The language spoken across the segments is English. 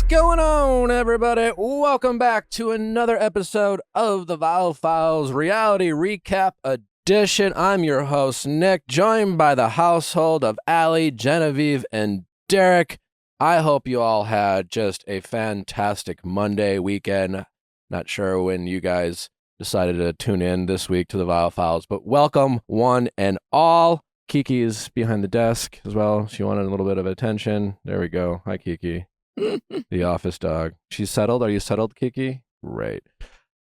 going on, everybody? Welcome back to another episode of the Viall Files Reality Recap Edition. I'm your host, Nick, joined by the household of Allie, Genevieve, and Derek. I hope you all had just a fantastic Monday weekend. Not sure when you guys decided to tune in this week to the Viall Files, but welcome one and all. Kiki is behind the desk as well. She wanted a little bit of attention. There we go. Hi, Kiki. The office dog. She's settled. Are you settled, Kiki? Great.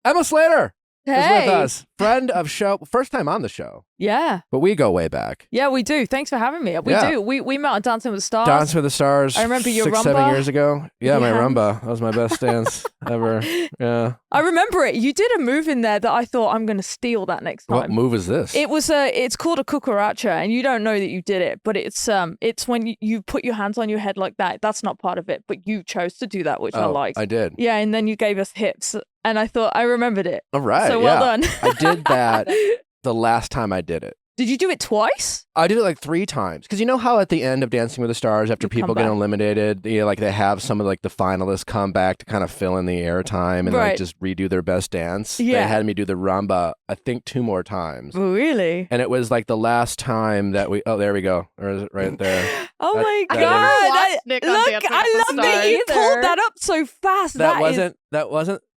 Emma Slater is with us. Friend of show. First time on the show. Yeah. But we go way back. Yeah, we do. Thanks for having me. We do. We met on Dancing with the Stars. Dance with the Stars. I remember your 6-7 rumba. years ago. Yeah, my rumba. That was my best dance ever. Yeah. I remember it. You did a move in there that I thought I'm going to steal that next time. What move is this? It's called a cucaracha, and you don't know that you did it, but it's when you put your hands on your head like that. That's not part of it, but you chose to do that, which I liked. I did. Yeah, and then you gave us hips, and I thought I remembered it. All right. So well done. I did that the last time I did it. Did you do it twice? I did it like 3 times. Because you know how at the end of Dancing with the Stars, after people get eliminated, like they have some of like the finalists come back to kind of fill in the airtime and like just redo their best dance. Yeah. They had me do the rumba, I think 2 more times. Really? And it was like the last time that we, there we go. Or is it right there? Oh my that God. Look, I love that you pulled that up so fast. That wasn't,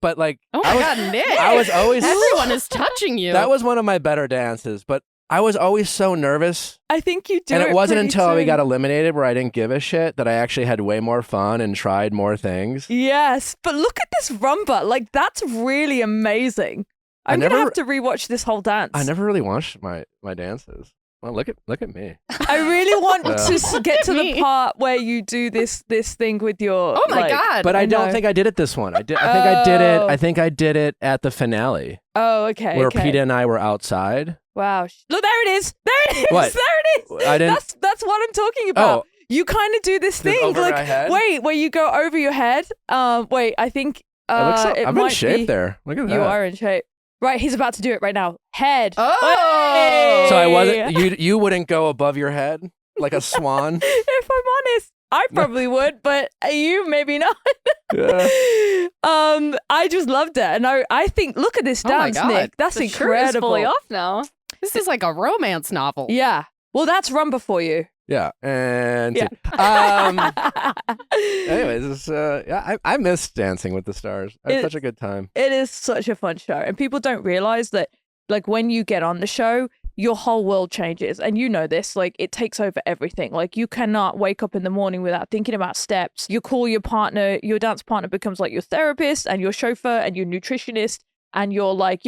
but like, oh my God, Nick. I was always, everyone is touching you. That was one of my better dances, but I was always so nervous. I think you did. And it wasn't until soon. we got eliminated where I didn't give a shit that I actually had way more fun and tried more things. Yes, but look at this rumba. Like, that's really amazing. I'm going to have to rewatch this whole dance. I never really watched my dances. Well, look at me. I really want to get to the part where you do this thing with your. Oh my God! But I don't think I did it this one. I think I did it. I think I did it at the finale. Oh, okay. Where Peta and I were outside. Wow! Look, there it is. There it is. What? There it is. I didn't. That's what I'm talking about. Oh. You kind of do this thing, over like my head? wait, where you go over your head. Wait, I think. I'm in shape there. Look at that. You are in shape. Right, he's about to do it right now. Head. Oh! Hey! So I wasn't. You wouldn't go above your head like a swan. If I'm honest, I probably would, but you maybe not. Yeah. I just loved it, and I think look at this dance, Nick. That's the incredible. Shirt is fully off now. This is like a romance novel. Yeah. Well, that's rumba for you. Yeah, and anyways, I miss Dancing with the Stars. I had such a good time. It is such a fun show, and people don't realize that, like, when you get on the show, your whole world changes, and you know this. Like, it takes over everything. Like, you cannot wake up in the morning without thinking about steps. You call your partner, your dance partner becomes like your therapist and your chauffeur and your nutritionist, and you're like,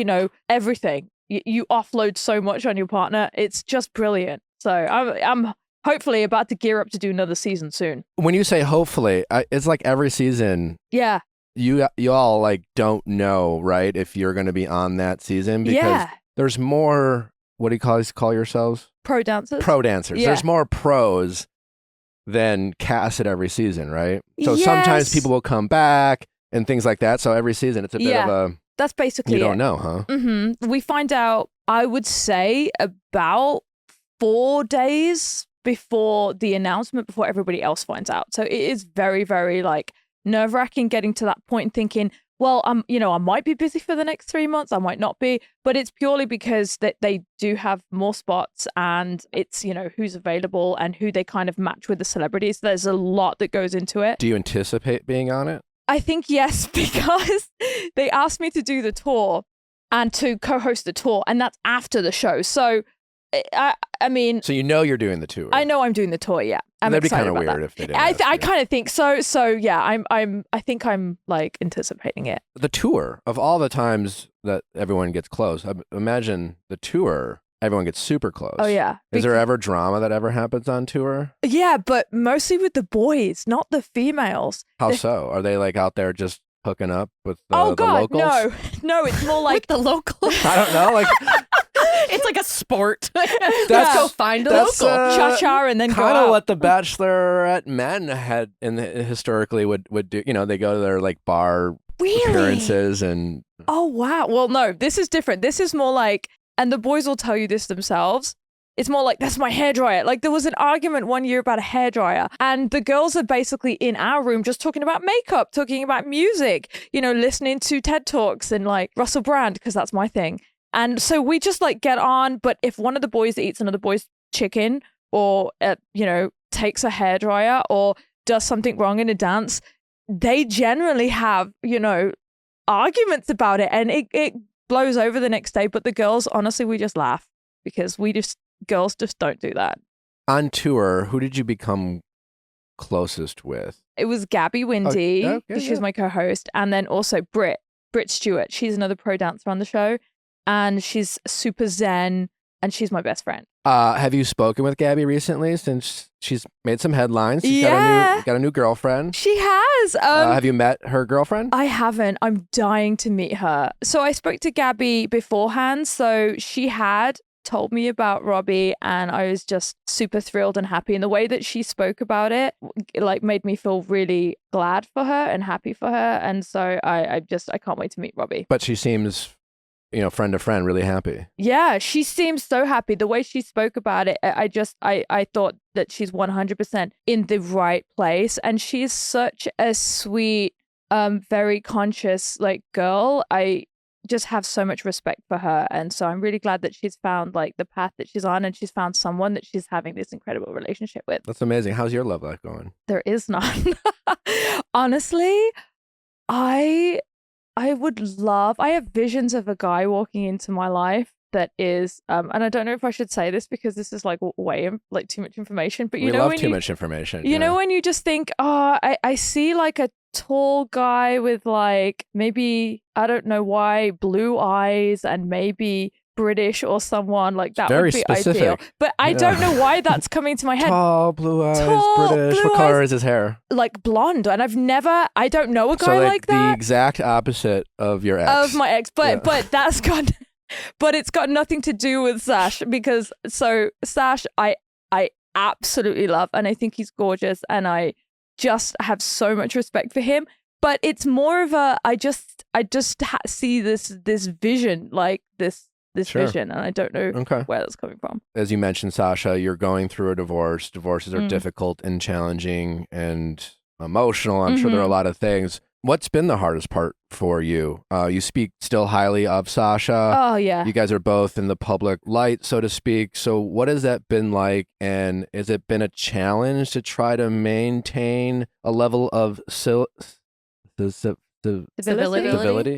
everything. You offload so much on your partner. It's just brilliant. So I'm hopefully about to gear up to do another season soon. When you say hopefully, it's like every season. Yeah. You all like don't know, right? If you're going to be on that season because there's more. What do you call yourselves? Pro dancers. Pro dancers. Yeah. There's more pros than cast at every season, right? So sometimes people will come back and things like that. So every season it's a bit of a. That's basically you don't know, huh? Mm-hmm. We find out, I would say, about 4 days before the announcement, before everybody else finds out. So it is very, very like nerve-wracking getting to that point and thinking, well, I might be busy for the next 3 months, I might not be, but it's purely because they do have more spots, and it's, who's available and who they kind of match with the celebrities. There's a lot that goes into it. Do you anticipate being on it? I think yes, because they asked me to do the tour and to co-host the tour, and that's after the show. So, I mean... So you're doing the tour. I know I'm doing the tour, yeah. That'd be kind of weird if they didn't. I kind of think so. So, yeah, I think I'm, like, anticipating it. The tour, of all the times that everyone gets close, imagine the tour... Everyone gets super close. Oh, yeah. Is there ever drama that ever happens on tour? Yeah, but mostly with the boys, not the females. How so? Are they like out there just hooking up with the God, locals? No, it's more like the locals. I don't know. Like it's like a sport. Let's go find a local. Cha-cha and then go kind out. of what the Bachelorette men had historically would do. They go to their like bar appearances and. Oh wow! Well, no, this is different. This is more like. And the boys will tell you this themselves. It's more like, that's my hairdryer. Like there was an argument one year about a hairdryer, and the girls are basically in our room just talking about makeup, talking about music, listening to TED Talks and like Russell Brand, because that's my thing. And so we just like get on. But if one of the boys eats another boy's chicken or, takes a hairdryer or does something wrong in a dance, they generally have, arguments about it, and it blows over the next day. But the girls, honestly, we just laugh because girls just don't do that. On tour, who did you become closest with? It was Gabby Windy, okay, she's my co-host, and then also Britt Stewart. She's another pro dancer on the show, and she's super zen, and she's my best friend. Have you spoken with Gabby recently since she's made some headlines? She's got a new girlfriend. She has. Have you met her girlfriend? I haven't. I'm dying to meet her. So I spoke to Gabby beforehand. So she had told me about Robbie, and I was just super thrilled and happy. And the way that she spoke about it, like, made me feel really glad for her and happy for her. And so I can't wait to meet Robbie. But she seems, friend to friend, really happy. Yeah, she seems so happy. The way she spoke about it, I thought that she's 100% in the right place. And she's such a sweet, very conscious, like, girl. I just have so much respect for her. And so I'm really glad that she's found like the path that she's on, and she's found someone that she's having this incredible relationship with. That's amazing. How's your love life going? There is none. Honestly, I have visions of a guy walking into my life that is, and I don't know if I should say this because this is like way like too much information, but we love too much information. You know, when you just think, oh, I see like a tall guy with like maybe, I don't know why, blue eyes and maybe British or someone like that very would be specific. Ideal. But I don't know why that's coming to my head. Tall, blue eyes, British. What color is his hair? Like blonde. And I don't know a guy like that. The exact opposite of your ex. Of my ex. But that's got, but it's got nothing to do with Sash, because Sash, I absolutely love, and I think he's gorgeous, and I just have so much respect for him. But it's more of a, I just see this vision, like this Sure. vision, and I don't know where that's coming from. As you mentioned, Sasha, you're going through a divorce. Divorces are difficult and challenging and emotional. I'm sure there are a lot of things. What's been the hardest part for you? You speak still highly of Sasha. Oh, yeah. You guys are both in the public light, so to speak. So what has that been like? And has it been a challenge to try to maintain a level of civility?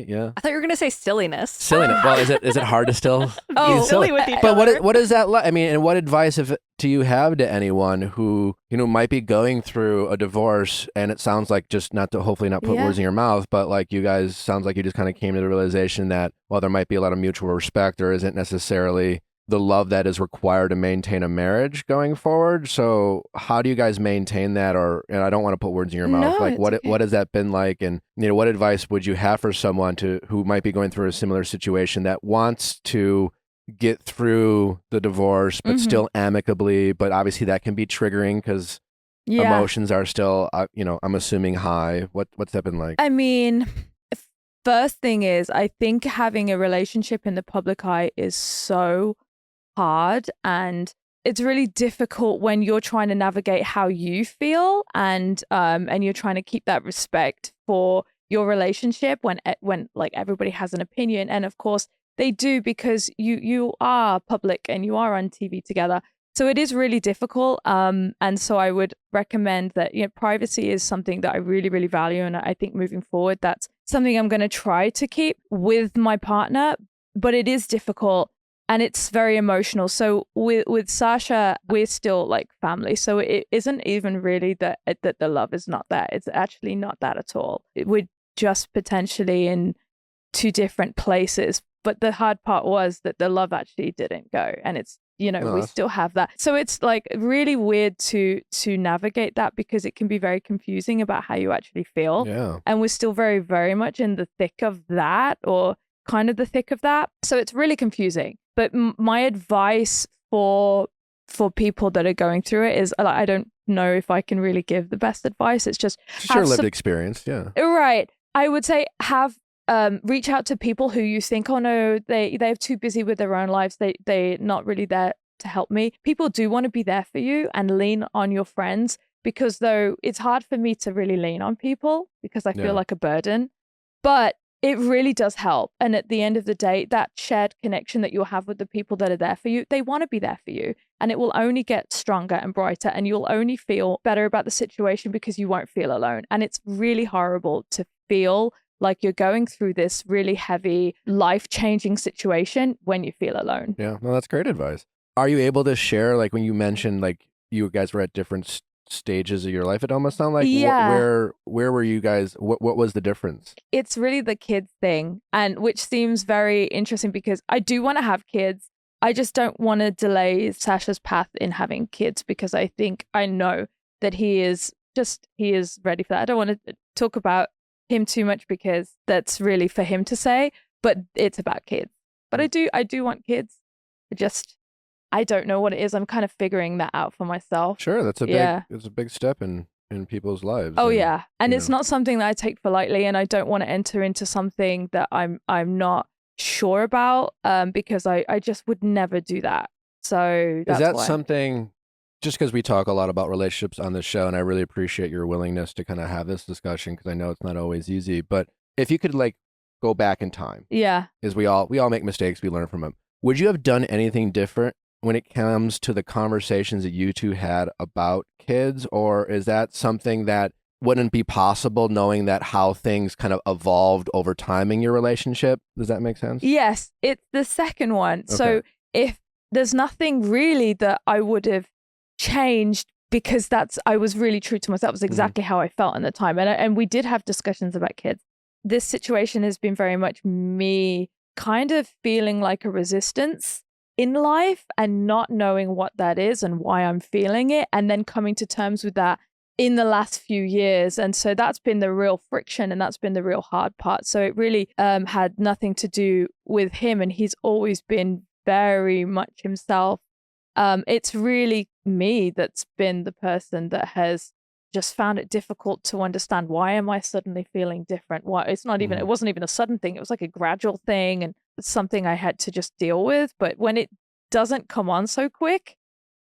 Yeah. I thought you were going to say silliness. Silliness. Well, is it hard to still Oh, be silly with each But other. what is that like? I mean, and what advice do you have to anyone who, might be going through a divorce? And it sounds like, just hopefully not put words in your mouth, but like you guys, sounds like you just kind of came to the realization that, well, there might be a lot of mutual respect. There isn't necessarily the love that is required to maintain a marriage going forward. So how do you guys maintain that? And I don't want to put words in your mouth. No, Like what has that been like? And what advice would you have for someone who might be going through a similar situation that wants to get through the divorce, but still amicably, but obviously that can be triggering because emotions are still, I'm assuming high. What's that been like? I mean, first thing is, I think having a relationship in the public eye is so hard, and it's really difficult when you're trying to navigate how you feel, and you're trying to keep that respect for your relationship when like everybody has an opinion, and of course they do, because you are public and you are on TV together. So it is really difficult. And so I would recommend that, privacy is something that I really, really value. And I think moving forward, that's something I'm going to try to keep with my partner, but it is difficult and it's very emotional. So with Sasha, we're still like family. So it isn't even really that the love is not there. It's actually not that at all. We're just potentially in two different places. But the hard part was that the love actually didn't go. And it's, we still have that. So it's like really weird to navigate that, because it can be very confusing about how you actually feel. Yeah. And we're still very, very much in the thick of that, or kind of the thick of that. So it's really confusing. But my advice for people that are going through it is, I don't know if I can really give the best advice. It's just your lived experience. Yeah. Right. I would say reach out to people who you think, oh no, they're too busy with their own lives. They're not really there to help me. People do want to be there for you and lean on your friends, because though it's hard for me to really lean on people because I feel like a burden, but it really does help. And at the end of the day, that shared connection that you'll have with the people that are there for you, they want to be there for you. And it will only get stronger and brighter, and you'll only feel better about the situation because you won't feel alone. And it's really horrible to feel like you're going through this really heavy, life-changing situation when you feel alone. Yeah, well, that's great advice. Are you able to share, like when you mentioned like you guys were at different stages of your life, it almost sounded like where were you guys, what was the difference? It's really the kids thing, and which seems very interesting because I do want to have kids. I just don't want to delay Sasha's path in having kids because I know that he is ready for that. I don't want to talk about him too much because that's really for him to say, but it's about kids. But I do want kids. I don't know what it is. I'm kind of figuring that out for myself. Sure, that's a big step in people's lives. Oh, yeah. And it's not something that I take for lightly, and I don't want to enter into something that I'm not sure about because I just would never do that. So that's Is that why. something, just because we talk a lot about relationships on this show, and I really appreciate your willingness to kind of have this discussion because I know it's not always easy, but if you could like go back in time. Yeah. Because we all make mistakes, we learn from them. Would you have done anything different when it comes to the conversations that you two had about kids, or is that something that wouldn't be possible knowing that how things kind of evolved over time in your relationship? Does that make sense? Yes, it's the second one. Okay. So if there's nothing really that I would have changed because I was really true to myself. It was exactly how I felt in the time. And we did have discussions about kids. This situation has been very much me kind of feeling like a resistance in life and not knowing what that is and why I'm feeling it, and then coming to terms with that in the last few years. And so that's been the real friction, and that's been the real hard part. So it really had nothing to do with him, and he's always been very much himself. It's really me that's been the person that has just found it difficult to understand, why am I suddenly feeling different? Why it wasn't even a sudden thing. It was like a gradual thing, and it's something I had to just deal with. But when it doesn't come on so quick,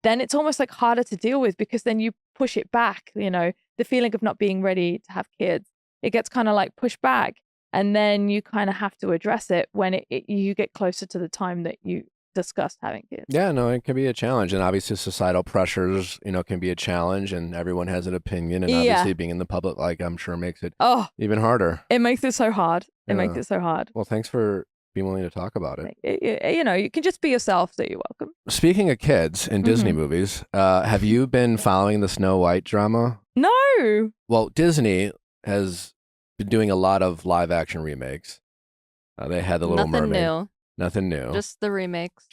then it's almost like harder to deal with because then you push it back, the feeling of not being ready to have kids. It gets kind of like pushed back, and then you kind of have to address it when you get closer to the time that you discussed having kids. Yeah, no, it can be a challenge, and obviously societal pressures, can be a challenge, and everyone has an opinion, and obviously being in the public, like I'm sure makes it even harder. It makes it so hard. It makes it so hard. Well, thanks for being willing to talk about it. You can just be yourself, so you're welcome. Speaking of kids in Disney movies, have you been following the Snow White drama? No. Well, Disney has been doing a lot of live action remakes. They had The Little Mermaid. Nothing new. Just the remakes.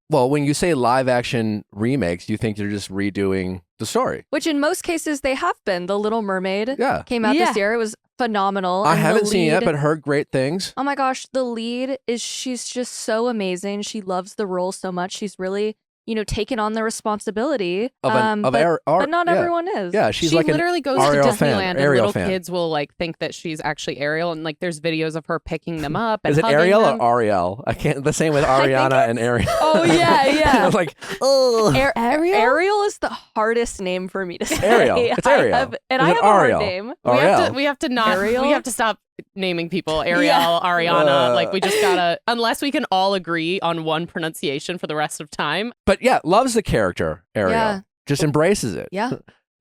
Well, when you say live action remakes, you think they're just redoing the story. Which in most cases they have been. The Little Mermaid came out Yeah. this year. It was phenomenal. I And haven't the seen it lead- yet, but heard great things. Oh my gosh, the lead she's just so amazing. She loves the role so much. She's really, taken on the responsibility. But not everyone is. Yeah, she's she like literally goes to Ariel fan, Disneyland and Ariel little fan. kids will like think that she's actually Ariel, and like there's videos of her picking them up and Is it hugging Ariel them. or Ariel? I can't. The same with Ariana and Ariel. Oh yeah. I was like, oh, Ariel? Ariel is the hardest name for me to say. Ariel. It's Ariel. I have Is a it hard Ariel? name. We have to not. Ariel? We have to stop naming people Ariel, Ariana. Like we just gotta, unless we can all agree on one pronunciation for the rest of time. But yeah, loves the character Ariel. Yeah. Just embraces it. Yeah.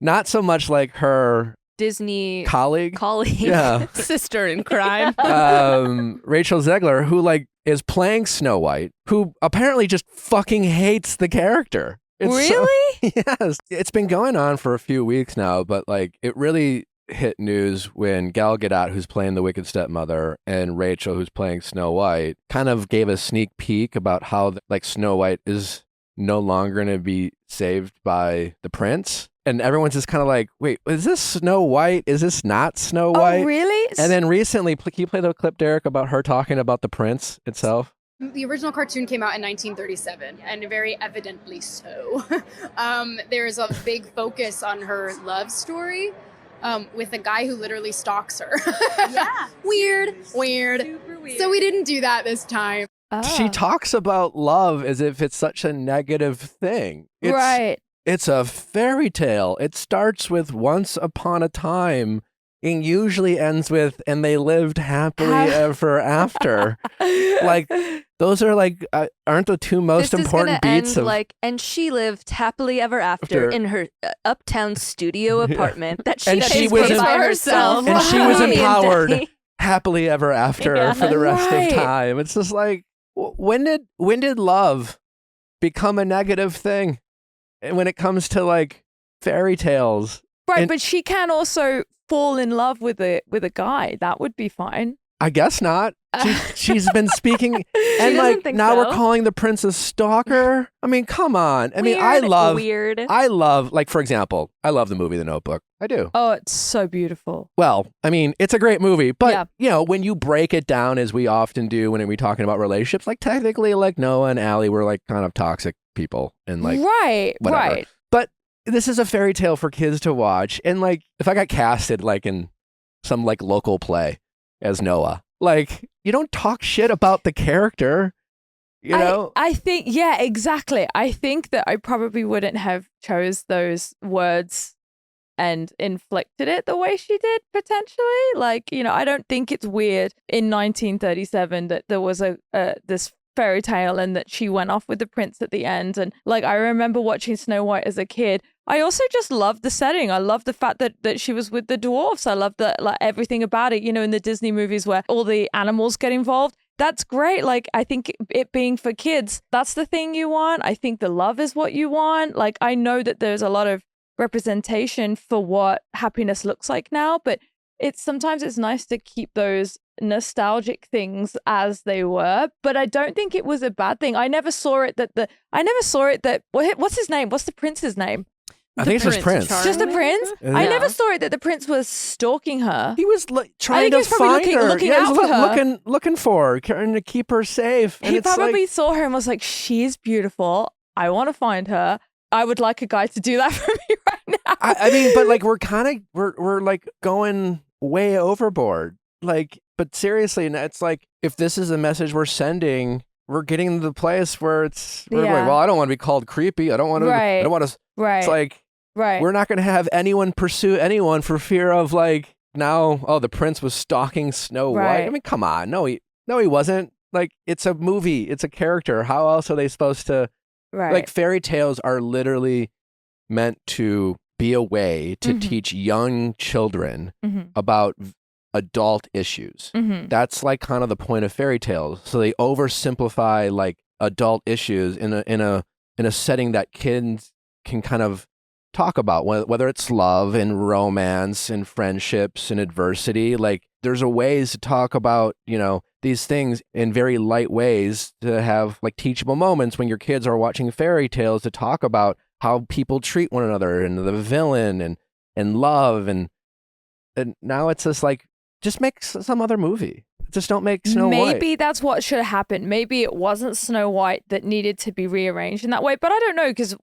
Not so much like her Disney colleague. Yeah. Sister in crime. Rachel Zegler, who like is playing Snow White, who apparently just fucking hates the character. Really? Yes. It's been going on for a few weeks now, but like it really hit news when Gal Gadot, who's playing the Wicked Stepmother, and Rachel, who's playing Snow White, kind of gave a sneak peek about how like Snow White is no longer going to be saved by the prince. And everyone's just kind of like, wait, is this Snow White? Is this not Snow White? Oh, really? And then recently, can you play the clip, Derek, about her talking about the prince itself? The original cartoon came out in 1937, and very evidently so. There is a big focus on her love story with a guy who literally stalks her. Yeah. Weird. Super weird. So we didn't do that this time. she talks about love as if it's such a negative thing. It's a fairy tale. It starts with once upon a time and usually ends with and they lived happily ever after. Like those are like aren't the two most important beats of like and she lived happily ever after in her uptown studio apartment that she was by herself. And she was empowered happily ever after for the rest of time. It's just like when did love become a negative thing? And when it comes to like fairy tales. Right, but she can also fall in love with a guy. That would be fine. I guess not. She's been speaking, and like now we're calling the prince a stalker. I mean, come on. I mean, I love, like for example, I love the movie The Notebook. I do. Oh, it's so beautiful. Well, I mean, it's a great movie, but you know, when you break it down, as we often do when we're talking about relationships, like technically, like Noah and Allie were like kind of toxic people, and like whatever. But this is a fairy tale for kids to watch, and like if I got casted like in some like local play as Noah, like you don't talk shit about the character, you know? I think, yeah, exactly. I think that I probably wouldn't have chose those words and inflicted it the way she did potentially. Like, you know, I don't think it's weird in 1937 that there was this fairy tale and that she went off with the prince at the end. And like, I remember watching Snow White as a kid. I also just loved the setting. I love the fact that she was with the dwarfs. I love that, like, everything about it, you know, in the Disney movies where all the animals get involved. That's great. Like, I think it being for kids, that's the thing you want. I think the love is what you want. Like, I know that there's a lot of representation for what happiness looks like now, but sometimes it's nice to keep those nostalgic things as they were. But I don't think it was a bad thing. I never saw it that what's his name? What's the prince's name? I think it's just Prince. Just the prince? Yeah. I never saw it that the prince was stalking her. He was trying to find her. Looking out for her. Looking for her, trying to keep her safe. And he probably saw her and was like, she's beautiful. I want to find her. I would like a guy to do that for me right now. I mean, but like we're like going way overboard. Like, but seriously, it's like if this is the message we're sending, we're getting to the place where we're like, well, I don't want to be called creepy. I don't want to. I don't want to. Right. It's like we're not going to have anyone pursue anyone for fear of like now. Oh, the prince was stalking Snow White. I mean, come on. No, he wasn't. Like, it's a movie. It's a character. How else are they supposed to? Right. Like, fairy tales are literally meant to be a way to teach young children about adult issues. That's like kind of the point of fairy tales. So they oversimplify like adult issues in a setting that kids can kind of talk about, whether it's love and romance and friendships and adversity. Like, there's a ways to talk about, you know, these things in very light ways to have like teachable moments when your kids are watching fairy tales, to talk about how people treat one another and the villain and love. And now it's just like, just make some other movie. Just don't make Snow White. Maybe that's what should have happened. Maybe it wasn't Snow White that needed to be rearranged in that way. But I don't know, because,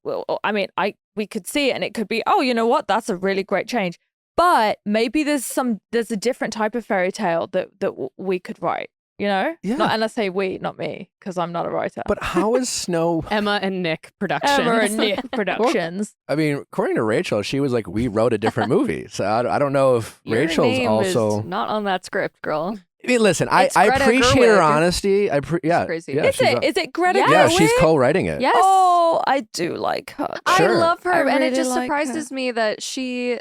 I mean, we could see it and it could be, oh, you know what? That's a really great change. But maybe there's a different type of fairy tale that we could write, you know? Yeah. And I say we, not me, because I'm not a writer. But how is Snow... Emma and Nick Productions. Emma and Nick Productions. Well, I mean, according to Rachel, she was like, we wrote a different movie. So I don't know if Rachel's name also... is not on that script, girl. I mean, listen, I appreciate her honesty. Yeah, crazy. Yeah, Is it Greta Gerwig? Yeah, she's co-writing it. Yes. Oh, I do like her. Sure. I love her, I and really it just like surprises me that she,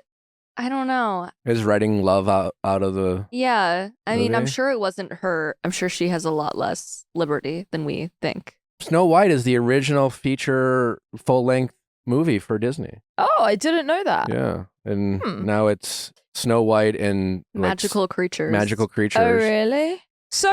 I don't know. Is writing love out of the... Yeah. I mean, I'm movie? sure it wasn't her. I'm sure she has a lot less liberty than we think. Snow White is the original feature full-length movie for Disney. Oh, I didn't know that. Yeah. And now it's Snow White and Magical creatures. Magical creatures. Oh, really? So,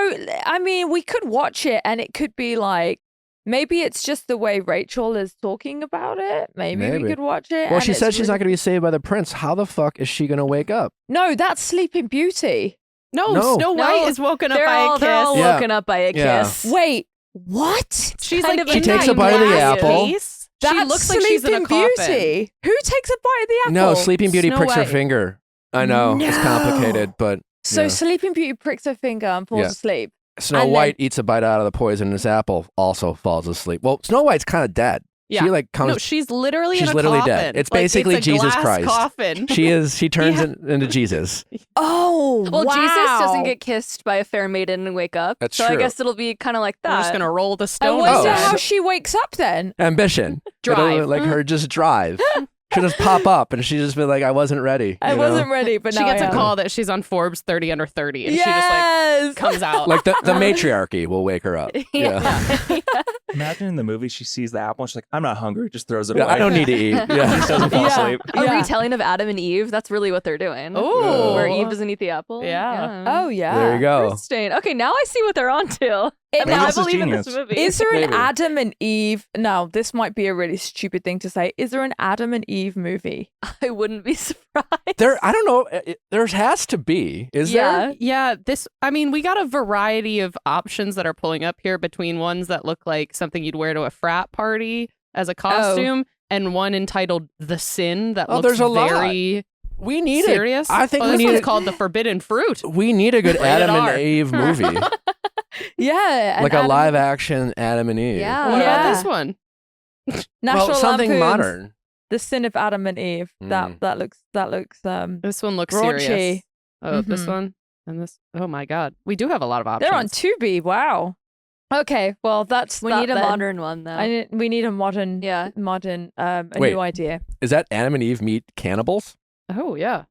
I mean, we could watch it and it could be like, maybe it's just the way Rachel is talking about it. Maybe. We could watch it. Well, she said she's not going to be saved by the prince. How the fuck is she going to wake up? No, that's Sleeping Beauty. No, Snow White is woken up by a kiss. They're all woken up by a kiss. Wait, what? She's kind like, of she takes a bite of the apple. That's looks like she's in a Sleeping coffin. Beauty. Who takes a bite of the apple? No, Sleeping Beauty Snow pricks her White. finger. I know. It's No. complicated, but... So yeah. Sleeping Beauty pricks her finger and falls Yeah. asleep. Snow And then- White eats a bite out of the poisonous apple, also falls asleep. Well, Snow White's kind of dead. Yeah. She like comes. No, she's literally she's in a literally coffin. dead. It's Like, basically a Jesus glass Christ. coffin. She turns Yeah. into Jesus. Oh, Well, wow. Jesus doesn't get kissed by a fair maiden and wake up. That's so true. I guess it'll be kind of like that. We're just gonna roll the I stone. wonder Oh, how so- she wakes up then. Ambition. Drive. It'll, like her just drive. She'll just pop up and she just be like, I wasn't ready. I you know? wasn't ready, but She now gets I a am. call that she's on Forbes 30 under 30, and Yes. she just like comes out. Like the matriarchy will wake her up. Yeah. Imagine in the movie she sees the apple and she's like, I'm not hungry, just throws it Yeah, away. I don't need to eat. She just Yeah. doesn't fall Yeah. asleep. A Yeah. retelling of Adam and Eve. That's really what they're doing. Ooh. Where Eve doesn't eat the apple. Yeah. Oh yeah. There you go. Interesting. Okay, now I see what they're onto. It- Now I this is believe in this genius. movie. Is there an Maybe. Adam and Eve? No, this might be a really stupid thing to say. Is there an Adam and Eve movie? I wouldn't be surprised. I don't know. There has to be. Is there? Yeah. Yeah, I mean, we got a variety of options that are pulling up here between ones that look like something you'd wear to a frat party as a costume and one entitled The Sin that Oh, looks there's a lot. very We need serious. I think oh, we this need one's it. called The Forbidden Fruit. We need a good Rated Adam R. and Eve movie. Yeah, Like a live action Adam and Eve. Yeah. What Yeah. about this one? National Well, something Lampoon's modern. The Sin of Adam and Eve. Mm. That looks This one looks Raunchy. serious. Oh, this Mhm. one and this. Oh my God, we do have a lot of options. They're on Tubi. Wow. Okay, well that's We that need a then. modern one though. We need a modern Yeah. a Wait. new idea. Is that Adam and Eve meet cannibals? Oh yeah,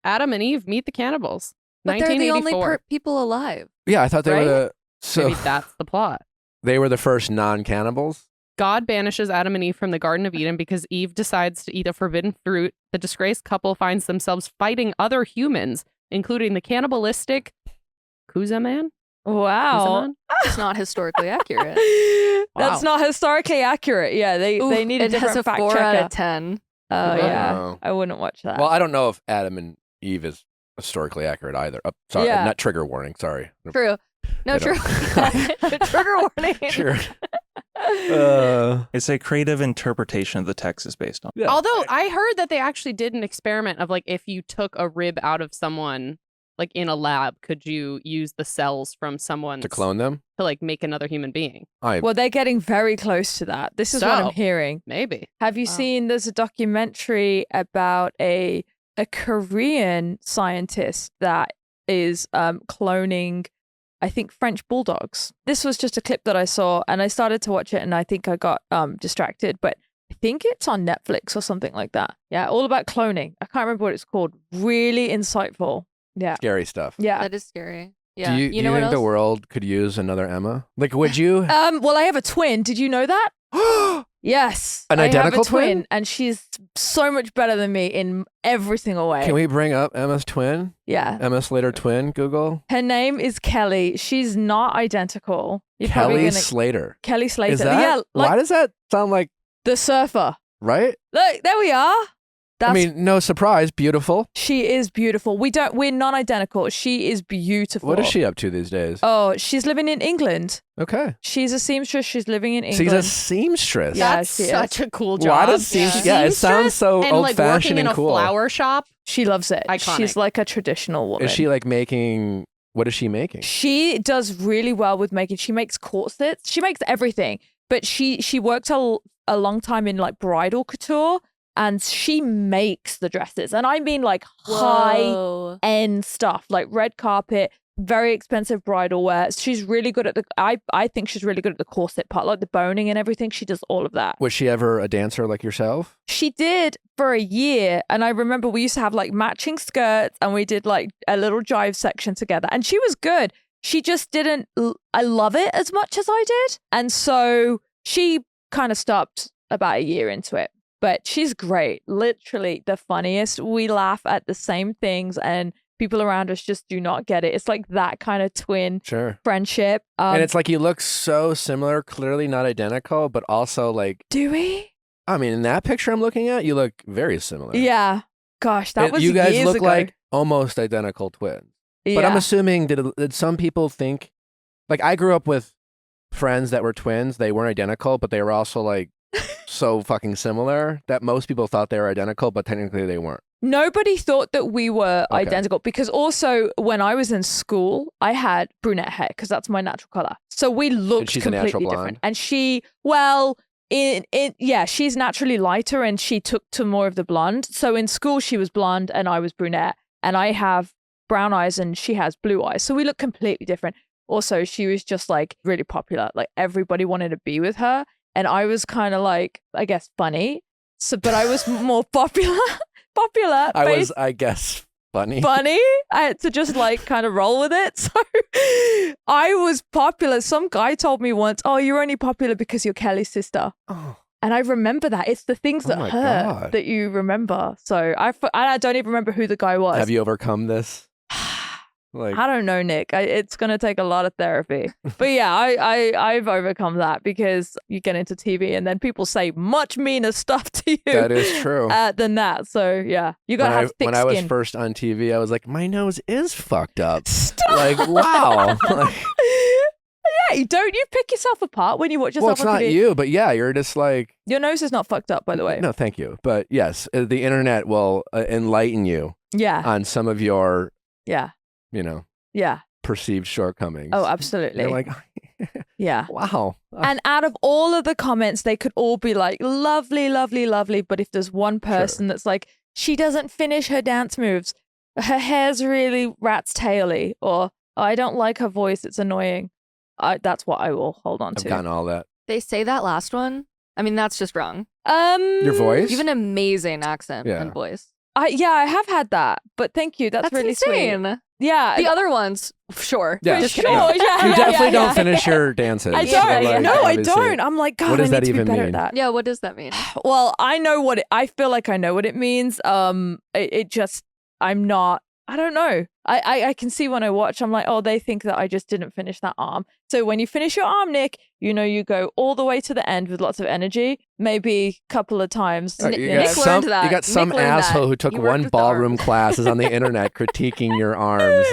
Adam and Eve meet the cannibals. But they're the only 1984. people alive. Yeah, I thought they Right? were the so Maybe that's the plot. they were the first non-cannibals. God banishes Adam and Eve from the Garden of Eden because Eve decides to eat a forbidden fruit. The disgraced couple finds themselves fighting other humans, including the cannibalistic Kuza man. Wow. It's not historically accurate. That's not historically accurate. Yeah, they Oof, need a it different has a fact 4 checker. out of 10. Oh yeah, Oh. I wouldn't watch that. Well, I don't know if Adam and Eve is historically accurate either. Oh, sorry, Yeah. not trigger warning. Sorry. True. No, I true. don't- Trigger warning. Sure. It's a creative interpretation of the text is based on. Yeah. Although I heard that they actually did an experiment of like if you took a rib out of someone like in a lab, could you use the cells from someone To clone them? to like make another human being? well, they're getting very close to that. This is what So- I'm hearing. Maybe. Have you Wow. seen? There's a documentary about a Korean scientist that is cloning, I think, French bulldogs. This was just a clip that I saw, and I started to watch it, and I think I got distracted. But I think it's on Netflix or something like that. Yeah, all about cloning. I can't remember what it's called. Really insightful. Yeah, Scary stuff. yeah. That is scary. Yeah. Do you know what think the else? world could use another Emma? Like, would you? Well, I have a twin. Did you know that? Yes. An I have identical a twin, twin? and she's so much better than me in every single way. Can we bring up Emma's twin? Yeah. Emma Slater twin, Google? Her name is Kelly. She's not identical. You're probably Kelly gonna- Slater. Kelly Slater. Is that? Yeah, like Why does that sound like, the surfer. right? Look, there we are. That's, I mean, no surprise, beautiful. she is beautiful. We're not identical. She is beautiful. What is she up to these days? Oh, she's living in England. Okay. She's a seamstress. She's living in She's England. a seamstress. Yeah, That's she is. such a cool job. Why does seamstress? Yeah, it sounds so and like old-fashioned working in and a cool. flower shop. She loves it. Iconic. She's like a traditional woman. Is she like making? What is she making? She does really well with making. She makes corsets. She makes everything. But she worked a long time in like bridal couture, and she makes the dresses. And I mean like high Whoa. end stuff, like red carpet, very expensive bridal wear. She's really good at the. I think she's really good at the corset part, like the boning and everything. She does all of that. Was she ever a dancer like yourself? She did for a year, and I remember we used to have like matching skirts, and we did like a little jive section together, and she was good. She just didn't I love it as much as I did, and so she kind of stopped about a year into it. But she's great, literally the funniest. We laugh at the same things, and people around us just do not get it. It's like that kind of twin Sure. friendship. And it's like you look so similar, clearly not identical, but also like, do we? I mean, in that picture I'm looking at, you look very similar. Yeah. Gosh, that was you guys years look ago. like almost identical twins. But I'm Yeah. assuming, did some people think, like I grew up with friends that were twins. They weren't identical, but they were also like so fucking similar that most people thought they were identical, but technically they weren't. Nobody thought that we were Okay. identical because also when I was in school, I had brunette hair because that's my natural color. So we looked she's a completely natural different. blonde? And she, she's naturally lighter and she took to more of the blonde. So in school, she was blonde and I was brunette. And I have brown eyes and she has blue eyes. So we look completely different. Also, she was just like really popular. Like everybody wanted to be with her. And I was kind of like, I guess, funny. So, but I was more popular. I was, I guess, funny. Funny. I had to just like kind of roll with it. So I was popular. Some guy told me once, "Oh, you're only popular because you're Kelly's sister." Oh, And I remember that. It's the things Oh that my hurt God. that you remember. So I don't even remember who the guy was. have you overcome this? Like, I don't know, Nick. It's going to take a lot of therapy. But yeah, I've overcome that because you get into TV and then people say much meaner stuff to you. that is true. Than that. So yeah, you got to have thick when skin. I was first on TV, I was like, my nose is fucked up. Stop. Like, wow. Like, Yeah, don't you pick yourself apart when you watch well, yourself it's on not TV? you, but yeah, you're just like, Your nose is not fucked up, by the way. no, thank you. But yes, the internet will enlighten you Yeah, on some of your, yeah, yeah. perceived shortcomings. Oh, absolutely. You're like, yeah. wow. And out of all of the comments, they could all be like, lovely, lovely, lovely. But if there's one person that's like, she doesn't finish her dance moves, her hair's really rat's taily, or oh, I don't like her voice, it's annoying. That's what I will hold on I've to. gotten all that. They say that last one. I mean, that's just wrong. Your voice? You have an amazing accent Yeah. and voice. I have had that, but thank you. That's really insane. sweet. Yeah. The other ones, sure. Yeah. Just Sure, kidding. yeah, You yeah, definitely yeah, don't yeah. finish your dances. I Yeah, don't. yeah, No, yeah. I obviously. don't. I'm like, God, What does I that need to be even better mean? at that. Yeah, what does that mean? Well, I know what I feel like I know what it means. It just, I'm not, I don't know. I can see when I watch, I'm like, oh, they think that I just didn't finish that arm. So when you finish your arm, Nick, you go all the way to the end with lots of energy, maybe a couple of times. You Nick got learned some, that. You got Nick some learned that. asshole who took You worked one with the ballroom arms. classes on the internet critiquing your arms.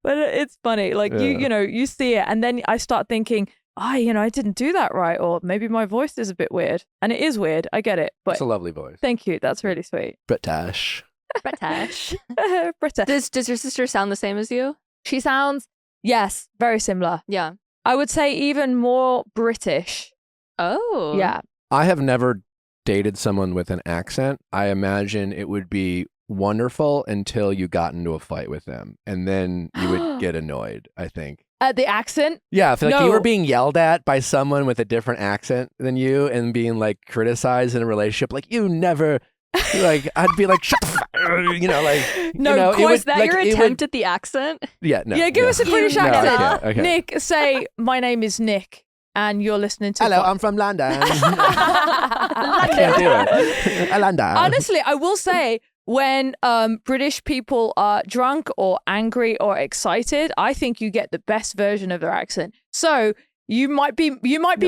But it's funny. Like Yeah. you see it and then I start thinking, I didn't do that right. Or maybe my voice is a bit weird. And it is weird. I get it. But It's a lovely voice. thank you. That's really sweet. British. British. Britta. Does your sister sound the same as you? She sounds, yes, very similar. Yeah. I would say even more British. Oh. Yeah. I have never dated someone with an accent. I imagine it would be wonderful until you got into a fight with them. And then you would get annoyed, I think. The accent. Yeah, I feel like you No. were being yelled at by someone with a different accent than you and being like criticized in a relationship. Like, you never, like, I'd be like, shut the fuck, like, No, of Was course, that like, your it would- attempt at the accent? Yeah, no. yeah, give us a British No, I accent. can't, I can't. Nick, say, my name is Nick, and you're listening to. Hello, I'm from London. I can't do it. London. Honestly, I will say when British people are drunk or angry or excited, I think you get the best version of their accent. So you might be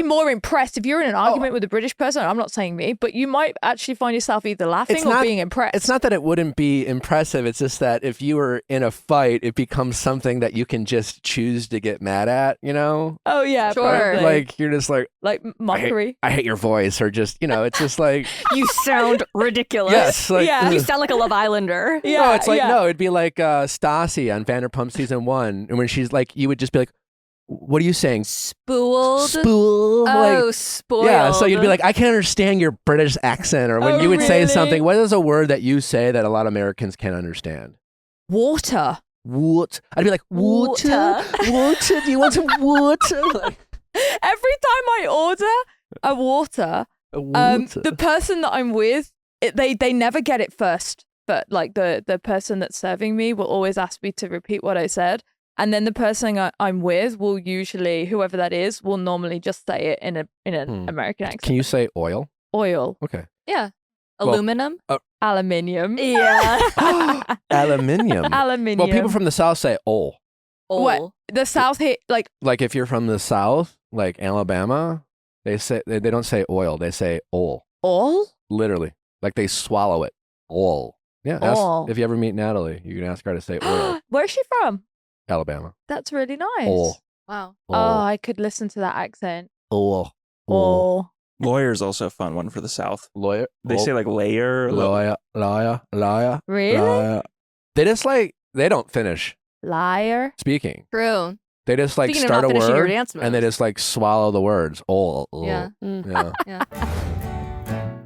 more impressed if you're in an argument with a British person. I'm not saying me, but you might actually find yourself either laughing It's or not- being impressed. It's not that it wouldn't be impressive. It's just that if you were in a fight, it becomes something that you can just choose to get mad at, Oh yeah, Sure. probably. Like, you're just like, like mockery. I hate your voice, or just, it's just like, You sound ridiculous. yes. Like, Yeah. You ugh. sound like a Love Islander. Yeah, no, it's like, yeah. no, it'd be like Stassi on Vanderpump season 1. And when she's like, you would just be like, what are you saying? Spooled. Spool? Oh, Like, spoiled. yeah, so you'd be like, I can't understand your British accent. Or when Oh, you would say really? something, what is a word that you say that a lot of Americans can't understand? Water. What? I'd be like, water? Water. Water? Do you want some water? Like, Every time I order a water, water. the person that I'm with, they never get it first. But like the person that's serving me will always ask me to repeat what I said. And then the person I'm with will usually, whoever that is, will normally just say it in an American accent. Can you say oil? Oil, Okay. Yeah. Well, Aluminum. aluminium, Yeah. Aluminium. aluminium. Well, people from the South say "ol." What? Oh. The South here, like Like if you're from the South, like Alabama, they don't say oil, they say "ol." all. Literally, like they swallow it. "Ol." Yeah. Ol. If you ever meet Natalie, you can ask her to say oil. Where's she from? Alabama. That's really nice. Ol. Wow. Oh, I could listen to that accent. Ol. Or Lawyer's also a fun one for the South. Lawyer. They say like layer. Lawyer. Really? They just they don't finish Liar. speaking. True. They just Speaking of start not a finishing your word dance and they moves. just swallow the words. Yeah. Yeah. Yeah.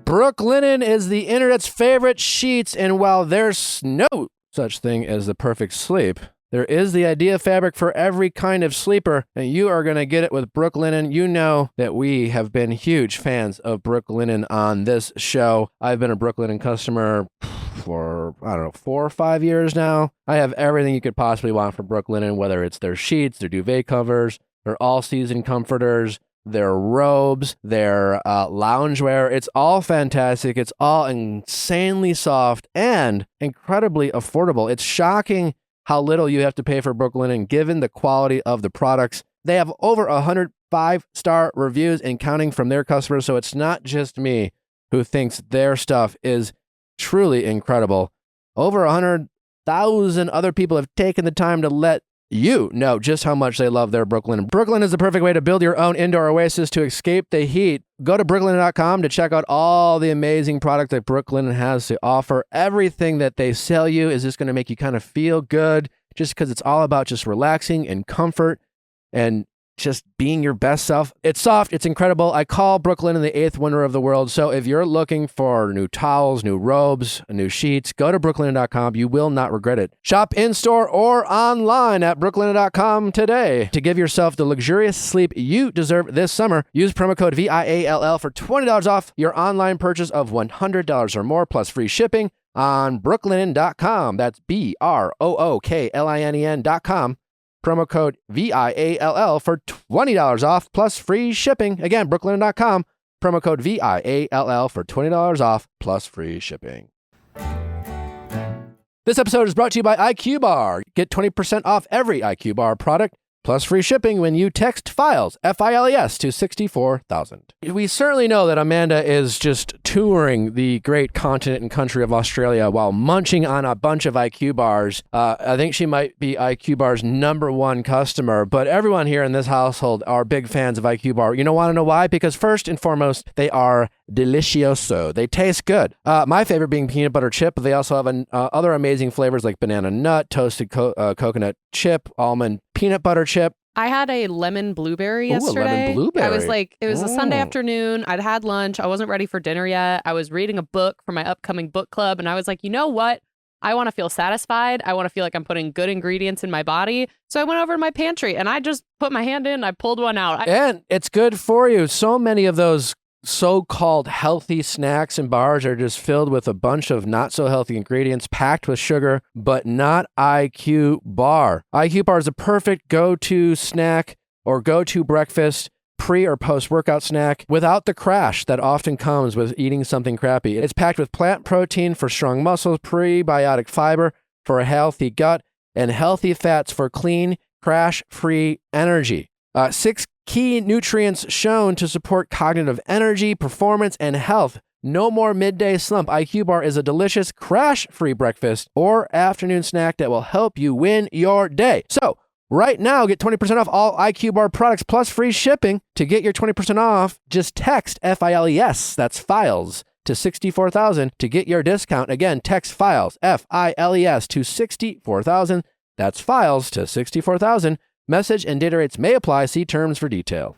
Brooklinen is the internet's favorite sheets, and while there's no such thing as the perfect sleep, there is the idea fabric for every kind of sleeper, and you are going to get it with Brooklinen. You know that we have been huge fans of Brooklinen on this show. I've been a Brooklinen customer for, 4 or 5 years now. I have everything you could possibly want from Brooklinen, whether it's their sheets, their duvet covers, their all-season comforters, their robes, their loungewear. It's all fantastic. It's all insanely soft and incredibly affordable. It's shocking how little you have to pay for Brooklinen given the quality of the products. They have over 100 5-star reviews and counting from their customers, so it's not just me who thinks their stuff is truly incredible. Over 100,000 other people have taken the time to let you know just how much they love their Brooklinen. Brooklinen is the perfect way to build your own indoor oasis to escape the heat. Go to brooklinen.com to check out all the amazing products that Brooklinen has to offer. Everything that they sell you is just going to make you kind of feel good, just because it's all about just relaxing and comfort and just being your best self. It's soft. It's incredible. I call Brooklinen the 8th wonder of the world. So if you're looking for new towels, new robes, new sheets, go to brooklinen.com. You will not regret it. Shop in-store or online at brooklinen.com today to give yourself the luxurious sleep you deserve this summer. Use promo code VIALL for $20 off your online purchase of $100 or more plus free shipping on brooklinen.com. That's BROOKLINEN.com. Promo code VIALL for $20 off plus free shipping. Again, brooklinen.com. Promo code VIALL for $20 off plus free shipping. This episode is brought to you by IQBar. Get 20% off every IQBar product plus free shipping when you text FILES, F-I-L-E-S, to 64,000. We certainly know that Amanda is just touring the great continent and country of Australia while munching on a bunch of IQBars. I think she might be IQBar's #1 customer, but everyone here in this household are big fans of IQBar. You want to know why? Because first and foremost, they are delicioso. They taste good. My favorite being peanut butter chip, but they also have other amazing flavors like banana nut, toasted coconut chip, almond peanut butter chip. I had a lemon blueberry Ooh, yesterday. a lemon blueberry. I was like, it was a Sunday Ooh. afternoon. I'd had lunch. I wasn't ready for dinner yet. I was reading a book for my upcoming book club. And I was like, you know what? I want to feel satisfied. I want to feel like I'm putting good ingredients in my body. So I went over to my pantry and I just put my hand in. I pulled one out. And it's good for you. So many of those so-called healthy snacks and bars are just filled with a bunch of not so healthy ingredients packed with sugar, but not IQBar. IQBar is a perfect go-to snack or go-to breakfast, pre or post-workout snack without the crash that often comes with eating something crappy. It's packed with plant protein for strong muscles, prebiotic fiber for a healthy gut, and healthy fats for clean, crash-free energy. 6 key nutrients shown to support cognitive energy, performance, and health. No more midday slump. IQBar is a delicious crash-free breakfast or afternoon snack that will help you win your day. So right now, get 20% off all IQBar products plus free shipping. To get your 20% off, just text FILES, that's FILES, to 64,000 to get your discount. Again, text FILES, FILES, to 64,000. That's FILES to 64,000. Message and data rates may apply. See terms for detail.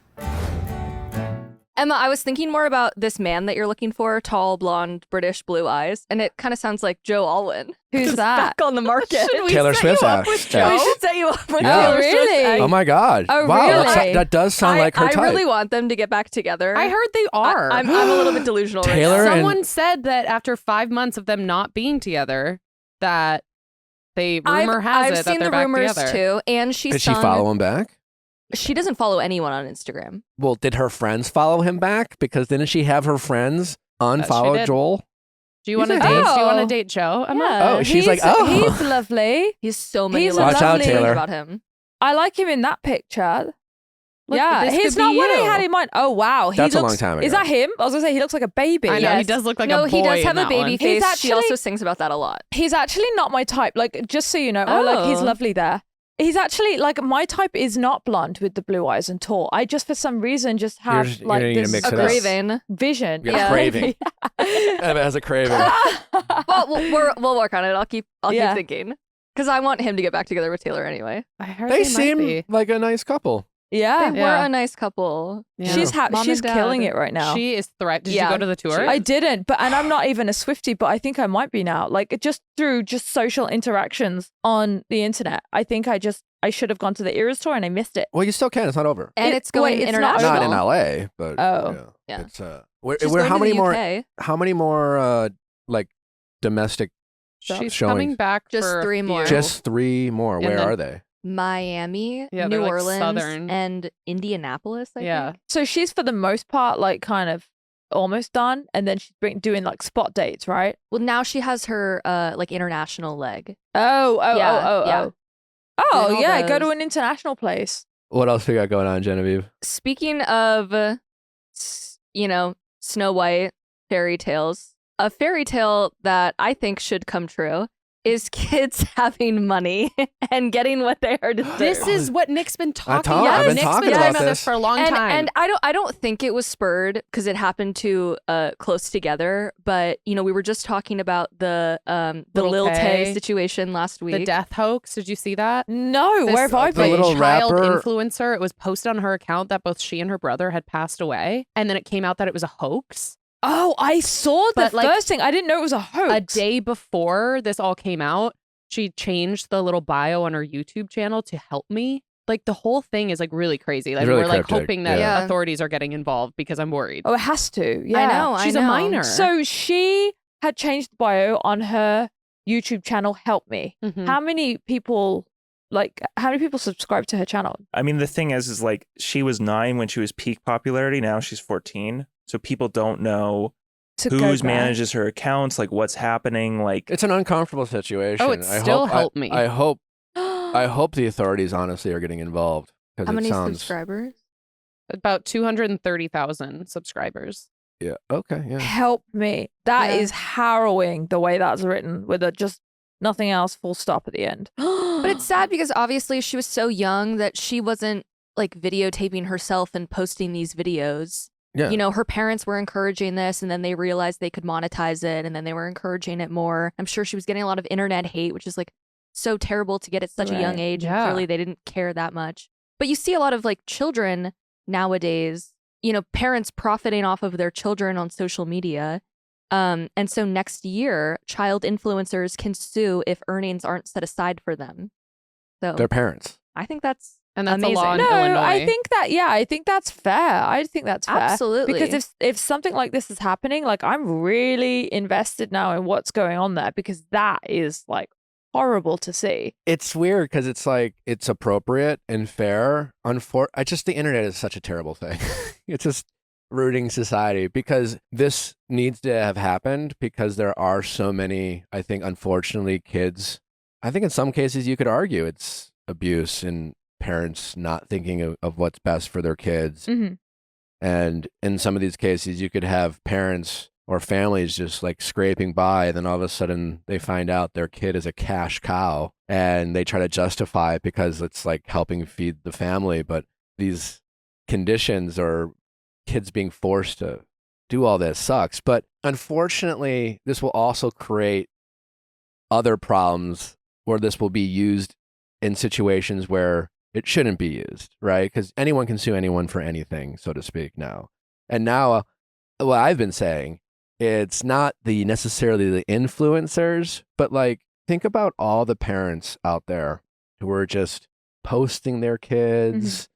Emma, I was thinking more about this man that you're looking for, tall, blonde, British, blue eyes, and it kind of sounds like Joe Alwyn. Who's Who's that? back on the market? Should we Taylor set Swift's you up act. with Yeah. We Joe? should set you up with Yeah. Taylor Oh, Swift's really? ex. Oh my God. Oh, wow, really? that does sound like her I type. really want them to get back together. I heard they are. I'm a little bit delusional Taylor right now. and- Someone said that after 5 months of them not being together, that rumor has I've it that seen they're the back rumors together. too, and she Did she sung. follow him back? She doesn't follow anyone on Instagram. Well, did her friends follow him back? Because didn't she have her friends she unfollow did. Joel? Do you want to He's date? a- Do you want Oh. to date Joe? Emma? Yeah, Oh, she's like, oh. He's lovely. He's so many He's a lovely Watch out, things Taylor. about him. I like him in that picture. Look, yeah, this he's could not be what I you. had in mind. Oh, wow. He That's a looks, long time Is ago. that him? I was going to say, he looks like a baby. I know, he Yes. does look like No, a boy he does in have a that baby one. He's face. She actually- also sings about that a lot. He's actually not my type. Like, just so you know, like, he's Oh. lovely there. He's actually like my type is not blonde with the blue eyes and tall. I just for some reason just have You're like gonna need to this mix A it up. craven. vision. You got a craving. Evan has a craving. Well, we'll work on it. I'll keep Yeah. thinking because I want him to get back together with Taylor anyway. I heard They might seem be. like a nice couple. Yeah. They Yeah. were a nice couple. Yeah. She's Mom she's and Dad. killing it right now. She is thriving. Did Yeah, you go to the tour? she- I didn't, but and I'm not even a Swiftie, but I think I might be now. Like just through just social interactions on the internet. I think I should have gone to the Eras tour and I missed it. Well, you still can. It's not over. And It- it's going wait, it's not international. Not in LA, but Oh. Yeah. It's She's where going how to many the more UK. like domestic She's showings? coming back Just for a 3 more. few. Just 3 more. And Where then- are they? Miami, Yeah, New they're, like, Orleans, southern. and Indianapolis. I Yeah. think. So she's for the most part like kind of almost done, and then she's doing like spot dates, right? Well, now she has her like international leg. Oh, Yeah. Oh, Doing all yeah, go to those. an international place. What else we got going on, Genevieve? Speaking of, Snow White fairy tales, a fairy tale that I think should come true is kids having money and getting what they are deserved. This is what Nick's been talking I've about. been Nick's talking been about talking about this. this for a long time. And I don't think it was spurred because it happened to close together. But we were just talking about the Lil Lil Tay. Tay situation last week. the death hoax. Did you see that? No, where have I the been? little child rapper- influencer. It was posted on her account that both she and her brother had passed away, and then it came out that it was a hoax. Oh, I saw the But, like, first thing. I didn't know it was a hoax. A day before this all came out, she changed the little bio on her YouTube channel to help me. Like the whole thing is like really crazy. Like really we're like cryptic, hoping that yeah. authorities are getting involved because I'm worried. Oh, it has to. Yeah. I know. She's I a know. minor. So she had changed the bio on her YouTube channel, Help Me. Mhm. How many people subscribe to her channel? I mean, the thing is like she was 9 when she was peak popularity. Now she's 14. So people don't know To go who's back? manages her accounts, like what's happening. Like, It's an uncomfortable situation. Oh, it still helped me. I hope the authorities honestly are getting involved because How it many sounds. subscribers? About 230,000 subscribers. Yeah. Okay. Yeah. Help Me. That Yeah. is harrowing the way that's written with just nothing else, full stop at the end. But it's sad because obviously she was so young that she wasn't like videotaping herself and posting these videos. Yeah. Her parents were encouraging this and then they realized they could monetize it and then they were encouraging it more. I'm sure she was getting a lot of internet hate, which is like so terrible to get at such a young Right. age. Yeah. And clearly they didn't care that much. But you see a lot of like children nowadays, parents profiting off of their children on social media. And so next year, child influencers can sue if earnings aren't set aside for them. So Their parents. I think that's And that's amazing. a law in No, Illinois. I think that's fair. I think that's fair. Absolutely. Because if something like this is happening, like I'm really invested now in what's going on there because that is like horrible to see. It's weird because it's like it's appropriate and fair. The internet is such a terrible thing. It's just rooting society because this needs to have happened because there are so many, I think, unfortunately, kids. I think in some cases you could argue it's abuse and parents not thinking of what's best for their kids. Mm-hmm. And in some of these cases, you could have parents or families just like scraping by. Then all of a sudden they find out their kid is a cash cow and they try to justify it because it's like helping feed the family. But these conditions or kids being forced to do all this sucks. But unfortunately, this will also create other problems where this will be used in situations where it shouldn't be used, right? Because anyone can sue anyone for anything, so to speak, now. And now, what I've been saying, it's not necessarily the influencers, but like, think about all the parents out there who are just posting their kids,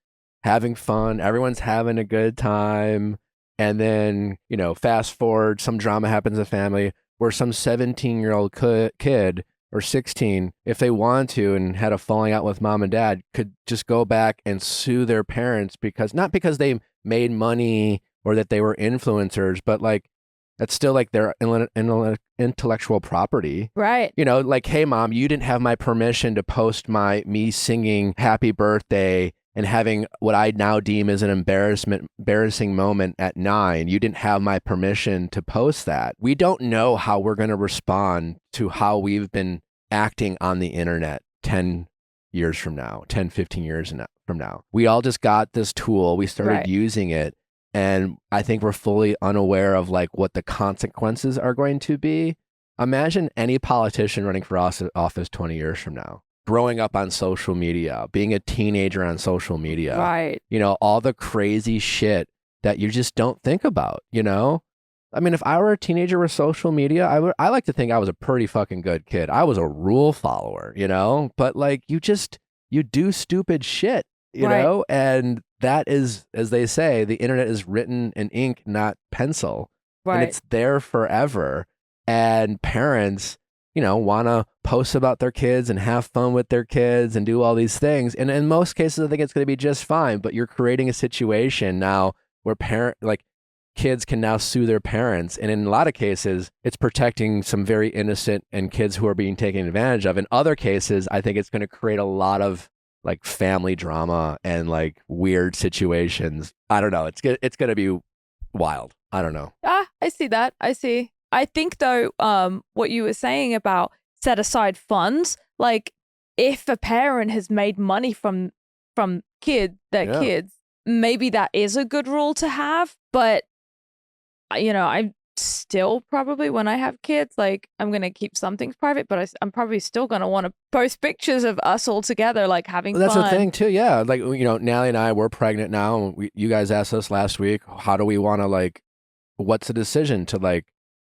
having fun. Everyone's having a good time. And then, fast forward, some drama happens in the family where some 17-year-old kid or 16, if they wanted to and had a falling out with mom and dad, could just go back and sue their parents not because they made money or that they were influencers, but like that's still like their intellectual property. Right. Like, hey mom, you didn't have my permission to post me singing happy birthday and having what I now deem as an embarrassing moment at 9. You didn't have my permission to post that. We don't know how we're going to respond to how we've been acting on the internet 10, years from now, 10, 15 years from now. We all just got this tool. We started Right. using it. And I think we're fully unaware of like what the consequences are going to be. Imagine any politician running for office 20 years from now, growing up on social media, being a teenager on social media, Right. you know, all the crazy shit that you just don't think about, you know? I mean, if I were a teenager with social media, I like to think I was a pretty fucking good kid. I was a rule follower, you know? But like you do stupid shit, you Right. know? And that is, as they say, the internet is written in ink, not pencil. And Right. it's there forever. And parents, you know, want to post about their kids and have fun with their kids and do all these things. And in most cases, I think it's going to be just fine. But you're creating a situation now where kids can now sue their parents. And in a lot of cases, it's protecting some very innocent and kids who are being taken advantage of. In other cases, I think it's going to create a lot of like family drama and like weird situations. I don't know. It's going to be wild. I don't know. I see that. I see. I think though, what you were saying about set aside funds, like if a parent has made money from their Yeah. kids, maybe that is a good rule to have. But you know, I'm still probably when I have kids, like I'm gonna keep some things private, but I'm probably still gonna want to post pictures of us all together, like having Well, that's fun. the thing too. Yeah. Like, you know, Nally and I, we're pregnant now. And you guys asked us last week, how do we want to like, what's the decision to like,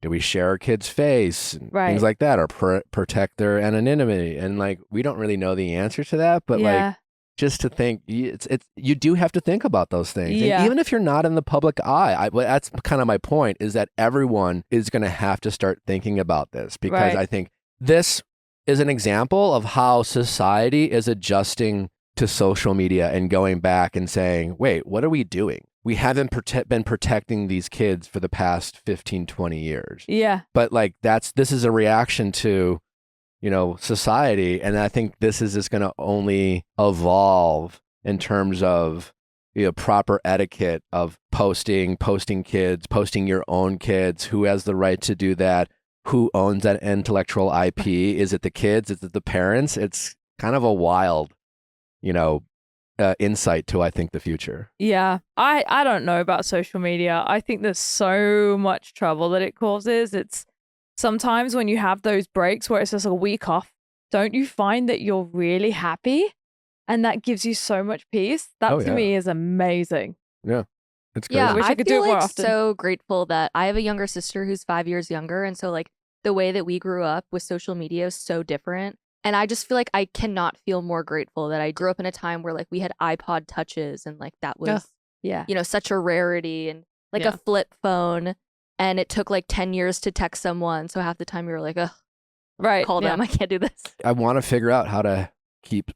do we share our kid's face and Right. things like that, or protect their anonymity? And like, we don't really know the answer to that, but like, Yeah. just to think, you do have to think about those things. Yeah. And even if you're not in the public eye, that's kind of my point, is that everyone is going to have to start thinking about this, because Right. I think this is an example of how society is adjusting to social media and going back and saying, wait, what are we doing? We haven't been protecting these kids for the past 15, 20 years. Yeah. But like, this is a reaction to, you know, society. And I think this is just going to only evolve in terms of, you know, proper etiquette of posting kids, posting your own kids, who has the right to do that, who owns that intellectual IP. Is it the kids? Is it the parents? It's kind of a wild, you know, insight to, I think, the future. Yeah, I don't know about social media. I think there's so much trouble that it causes. It's sometimes when you have those breaks where it's just a week off, don't you find that you're really happy? And that gives you so much peace. That Oh, to yeah. me is amazing. Yeah. It's crazy. Yeah, Wish I I could do feel it more like often. so grateful that I have a younger sister who's 5 years younger. And so like the way that we grew up with social media is so different. And I just feel like I cannot feel more grateful that I grew up in a time where like we had iPod touches and like that was, Yeah. you know, such a rarity, and like Yeah. a flip phone. And it took like 10 years to text someone. So half the time you were like, ugh, Right. call yeah. them. I can't do this. I want to figure out how to keep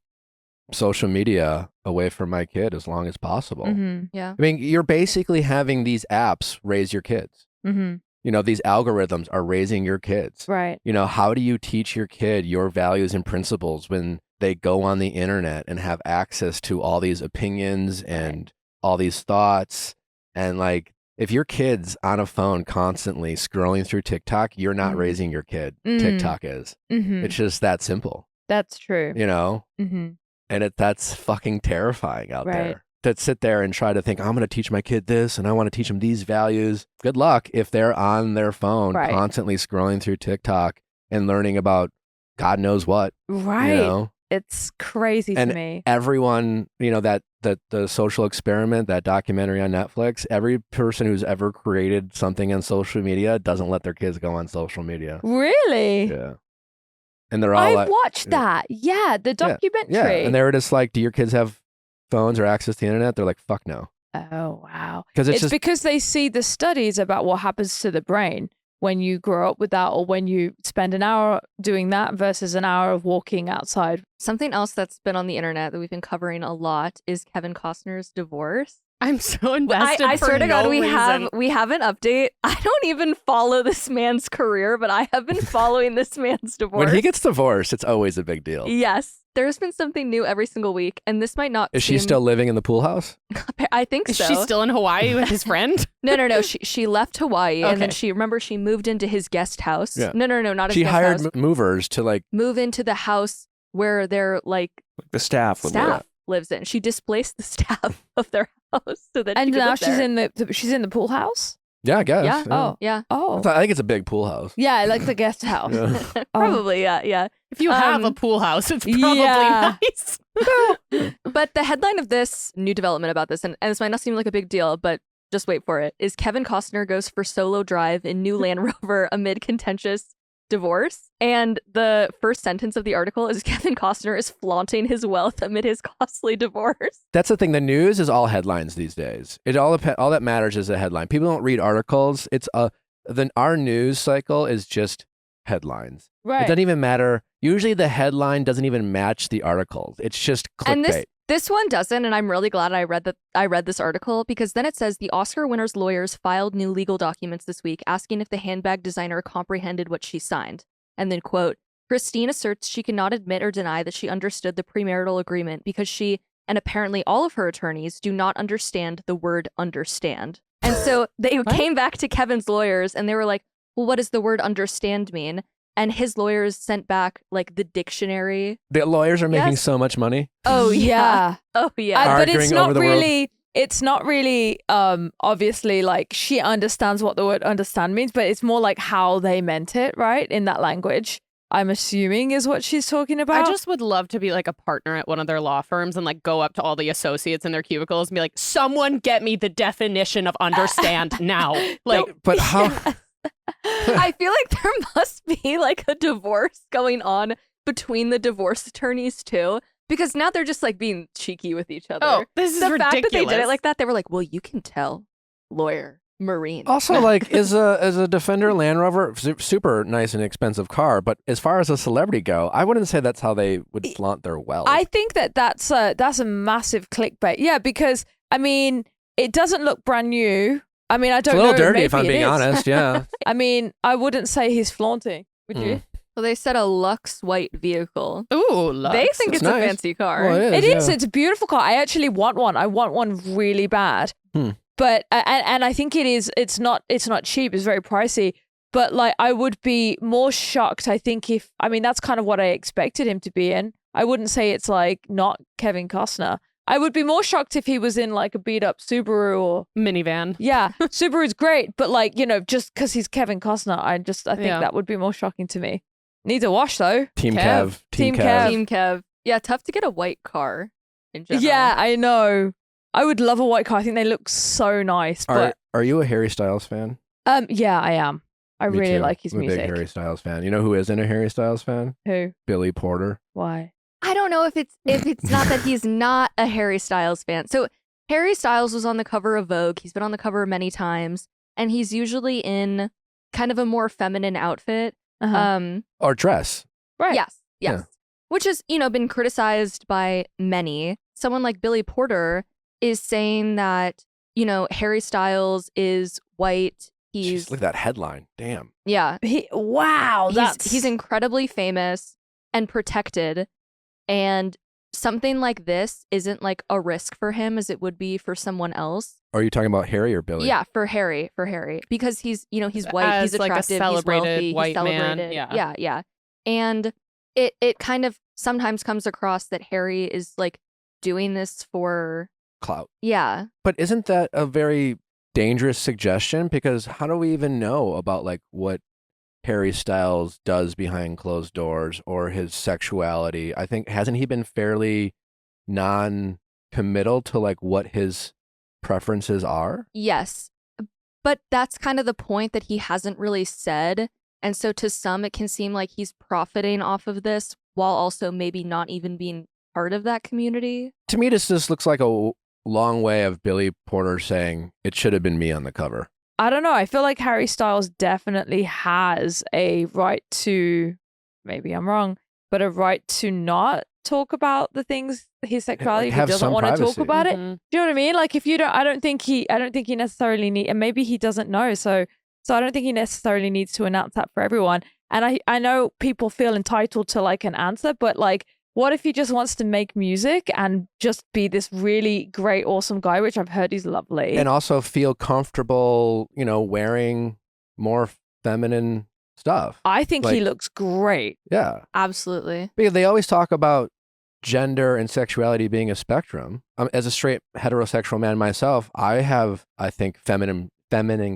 social media away from my kid as long as possible. Mm-hmm. Yeah. I mean, you're basically having these apps raise your kids. Mm-hmm. You know, these algorithms are raising your kids. Right. You know, how do you teach your kid your values and principles when they go on the internet and have access to all these opinions and all these thoughts? And like, if your kid's on a phone constantly scrolling through TikTok, you're not Mhm. raising your kid. Mm. TikTok is. Mm-hmm. It's just that simple, That's true. you know? Mm-hmm. And that's fucking terrifying out Right. there. To sit there and try to think, I'm going to teach my kid this and I want to teach them these values. Good luck if they're on their phone Right. constantly scrolling through TikTok and learning about God knows what. Right. You know? It's crazy And to me. Everyone, you know, that the Social Experiment, that documentary on Netflix, every person who's ever created something on social media doesn't let their kids go on social media. Really? Yeah. And they're all I've like, watched yeah. that. Yeah, the documentary. yeah. And they were just like, do your kids have phones or access to the internet? They're like, fuck no. Oh, wow. Because It's it's just, because they see the studies about what happens to the brain when you grow up with that, or when you spend an hour doing that versus an hour of walking outside. Something else that's been on the internet that we've been covering a lot is Kevin Costner's divorce. I'm so invested. I for swear to God, no we reason. have an update. I don't even follow this man's career, but I have been following this man's divorce. when he gets divorced, it's always a big deal. Yes, there's been something new every single week, and this might not. Is she seem- still living in the pool house? I think Is so. she still in Hawaii with his friend? No. She left Hawaii, and then Okay. she moved into his guest house. Yeah. No, not his She guest hired house. movers to like, Move into the house where their like The staff would live. staff lives in. She displaced the staff of their house so that And she could now live there. she's in the pool house. Yeah, I guess. Yeah. Oh. Yeah. Oh, I think it's a big pool house. yeah, like the guest house. Yeah. Probably, yeah. If you have a Um, pool house, it's probably yeah. nice. But the headline of this new development about this, and this might not seem like a big deal, but just wait for it, is Kevin Costner goes for solo drive in new Land Rover amid contentious divorce. And the first sentence of the article is Kevin Costner is flaunting his wealth amid his costly divorce. That's the thing. The news is all headlines these days. All that matters is a headline. People don't read articles. Our news cycle is just headlines. It Right. doesn't even matter. Usually the headline doesn't even match the article. It's just clickbait. And this one doesn't, and I'm really glad I read this article, because then it says the Oscar winner's lawyers filed new legal documents this week asking if the handbag designer comprehended what she signed. And then, quote, Christine asserts she cannot admit or deny that she understood the premarital agreement because she, and apparently all of her attorneys, do not understand the word understand. And so they came back to Kevin's lawyers and they were like, well, what does the word understand mean? And his lawyers sent back like the dictionary. The lawyers are making Yes. so much money. Oh, yeah. Yeah. Oh, yeah. But Arguing it's over not the world. really. It's not really. Obviously, like she understands what the word "understand" means, but it's more like how they meant it, right? In that language, I'm assuming is what she's talking about. I just would love to be like a partner at one of their law firms and like go up to all the associates in their cubicles and be like, someone get me the definition of understand now. Like, But how? I feel like there must be like a divorce going on between the divorce attorneys too, because now they're just like being cheeky with each other. oh, this is the ridiculous. fact that they did it like that, they were like, well, you can tell lawyer Marine. Also, like, is a Defender Land Rover super nice and expensive car? But as far as a celebrity go, I wouldn't say that's how they would flaunt their wealth. I think that's a massive clickbait. Yeah, because I mean, it doesn't look brand new. I mean, I it's a don't little know. dirty if maybe I'm it being is. honest. Yeah. I mean, I wouldn't say he's flaunting. Would you? Well, they said a Lux white vehicle. Ooh, Lux. They think It's it's nice. a fancy car. Well, It is. yeah. It's a beautiful car. I actually want one. I want one really bad. But and I think it is. It's not cheap. It's very pricey. But like, I would be more shocked. I think that's kind of what I expected him to be in. I wouldn't say it's like not Kevin Costner. I would be more shocked if he was in like a beat up Subaru or minivan. yeah, Subaru's great, but like just because he's Kevin Costner, I think Yeah. that would be more shocking to me. Needs a wash though. Team Kev. Kev. Team Kev. Kev. Team Kev. Yeah, tough to get a white car in general. Yeah, I know. I would love a white car. I think they look so nice. But Are you a Harry Styles fan? yeah, I am. I Me really too. like his I'm a music. big Harry Styles fan. You know who isn't a Harry Styles fan? Who? Billy Porter. Why? I don't know if it's not that he's not a Harry Styles fan. So Harry Styles was on the cover of Vogue. He's been on the cover many times, and he's usually in kind of a more feminine outfit. Uh-huh. Or dress. Right. Yes. Yeah. Which has, been criticized by many. Someone like Billy Porter is saying that, Harry Styles is white. Jeez, look at that headline. Damn. Yeah. Wow, He's incredibly famous and protected, and something like this isn't like a risk for him as it would be for someone else. Are you talking about Harry or Billy? Yeah, for Harry, because he's white, As, he's like, a attractive, celebrated he's wealthy, white he's man, celebrated. yeah. And it kind of sometimes comes across that Harry is like doing this for Clout. yeah. But isn't that a very dangerous suggestion? Because how do we even know about like what Harry Styles does behind closed doors or his sexuality? I think hasn't he been fairly non-committal to like what his preferences are? Yes. But that's kind of the point that he hasn't really said. And so to some, it can seem like he's profiting off of this while also maybe not even being part of that community. To me, this just looks like a long way of Billy Porter saying it should have been me on the cover. I don't know. I feel like Harry Styles definitely has a right to, maybe I'm wrong, but a right to not talk about the things, his sexuality, if he have doesn't some want to talk privacy. about it. Mhm. Do you know what I mean? Like if you don't, I don't think he necessarily need, and maybe he doesn't know. So I don't think he necessarily needs to announce that for everyone. And I know people feel entitled to like an answer, but like, what if he just wants to make music and just be this really great, awesome guy, which I've heard he's lovely. And also feel comfortable, wearing more feminine stuff. I think he Like- looks great. Yeah. Absolutely. Because they always talk about gender and sexuality being a spectrum. As a straight heterosexual man myself, I have, I think, feminine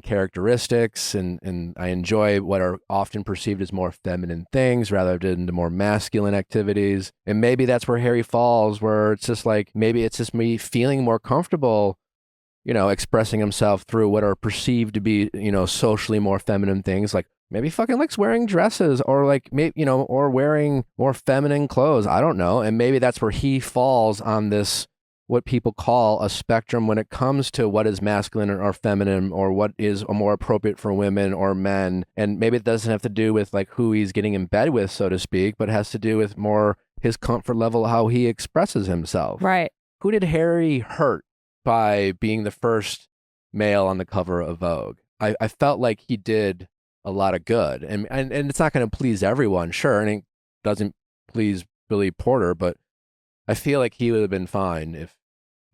characteristics, and I enjoy what are often perceived as more feminine things rather than the more masculine activities. And maybe that's where Harry falls, where it's just like, maybe it's just me feeling more comfortable, expressing himself through what are perceived to be, socially more feminine things. Like maybe fucking likes wearing dresses, or like maybe, or wearing more feminine clothes. I don't know. And maybe that's where he falls on this, what people call a spectrum when it comes to what is masculine or feminine, or what is more appropriate for women or men. And maybe it doesn't have to do with like who he's getting in bed with, so to speak, but has to do with more his comfort level, how he expresses himself. Right. Who did Harry hurt by being the first male on the cover of Vogue? I felt like he did a lot of good, and it's not going to please everyone, sure, and it doesn't please Billy Porter, but I feel like he would have been fine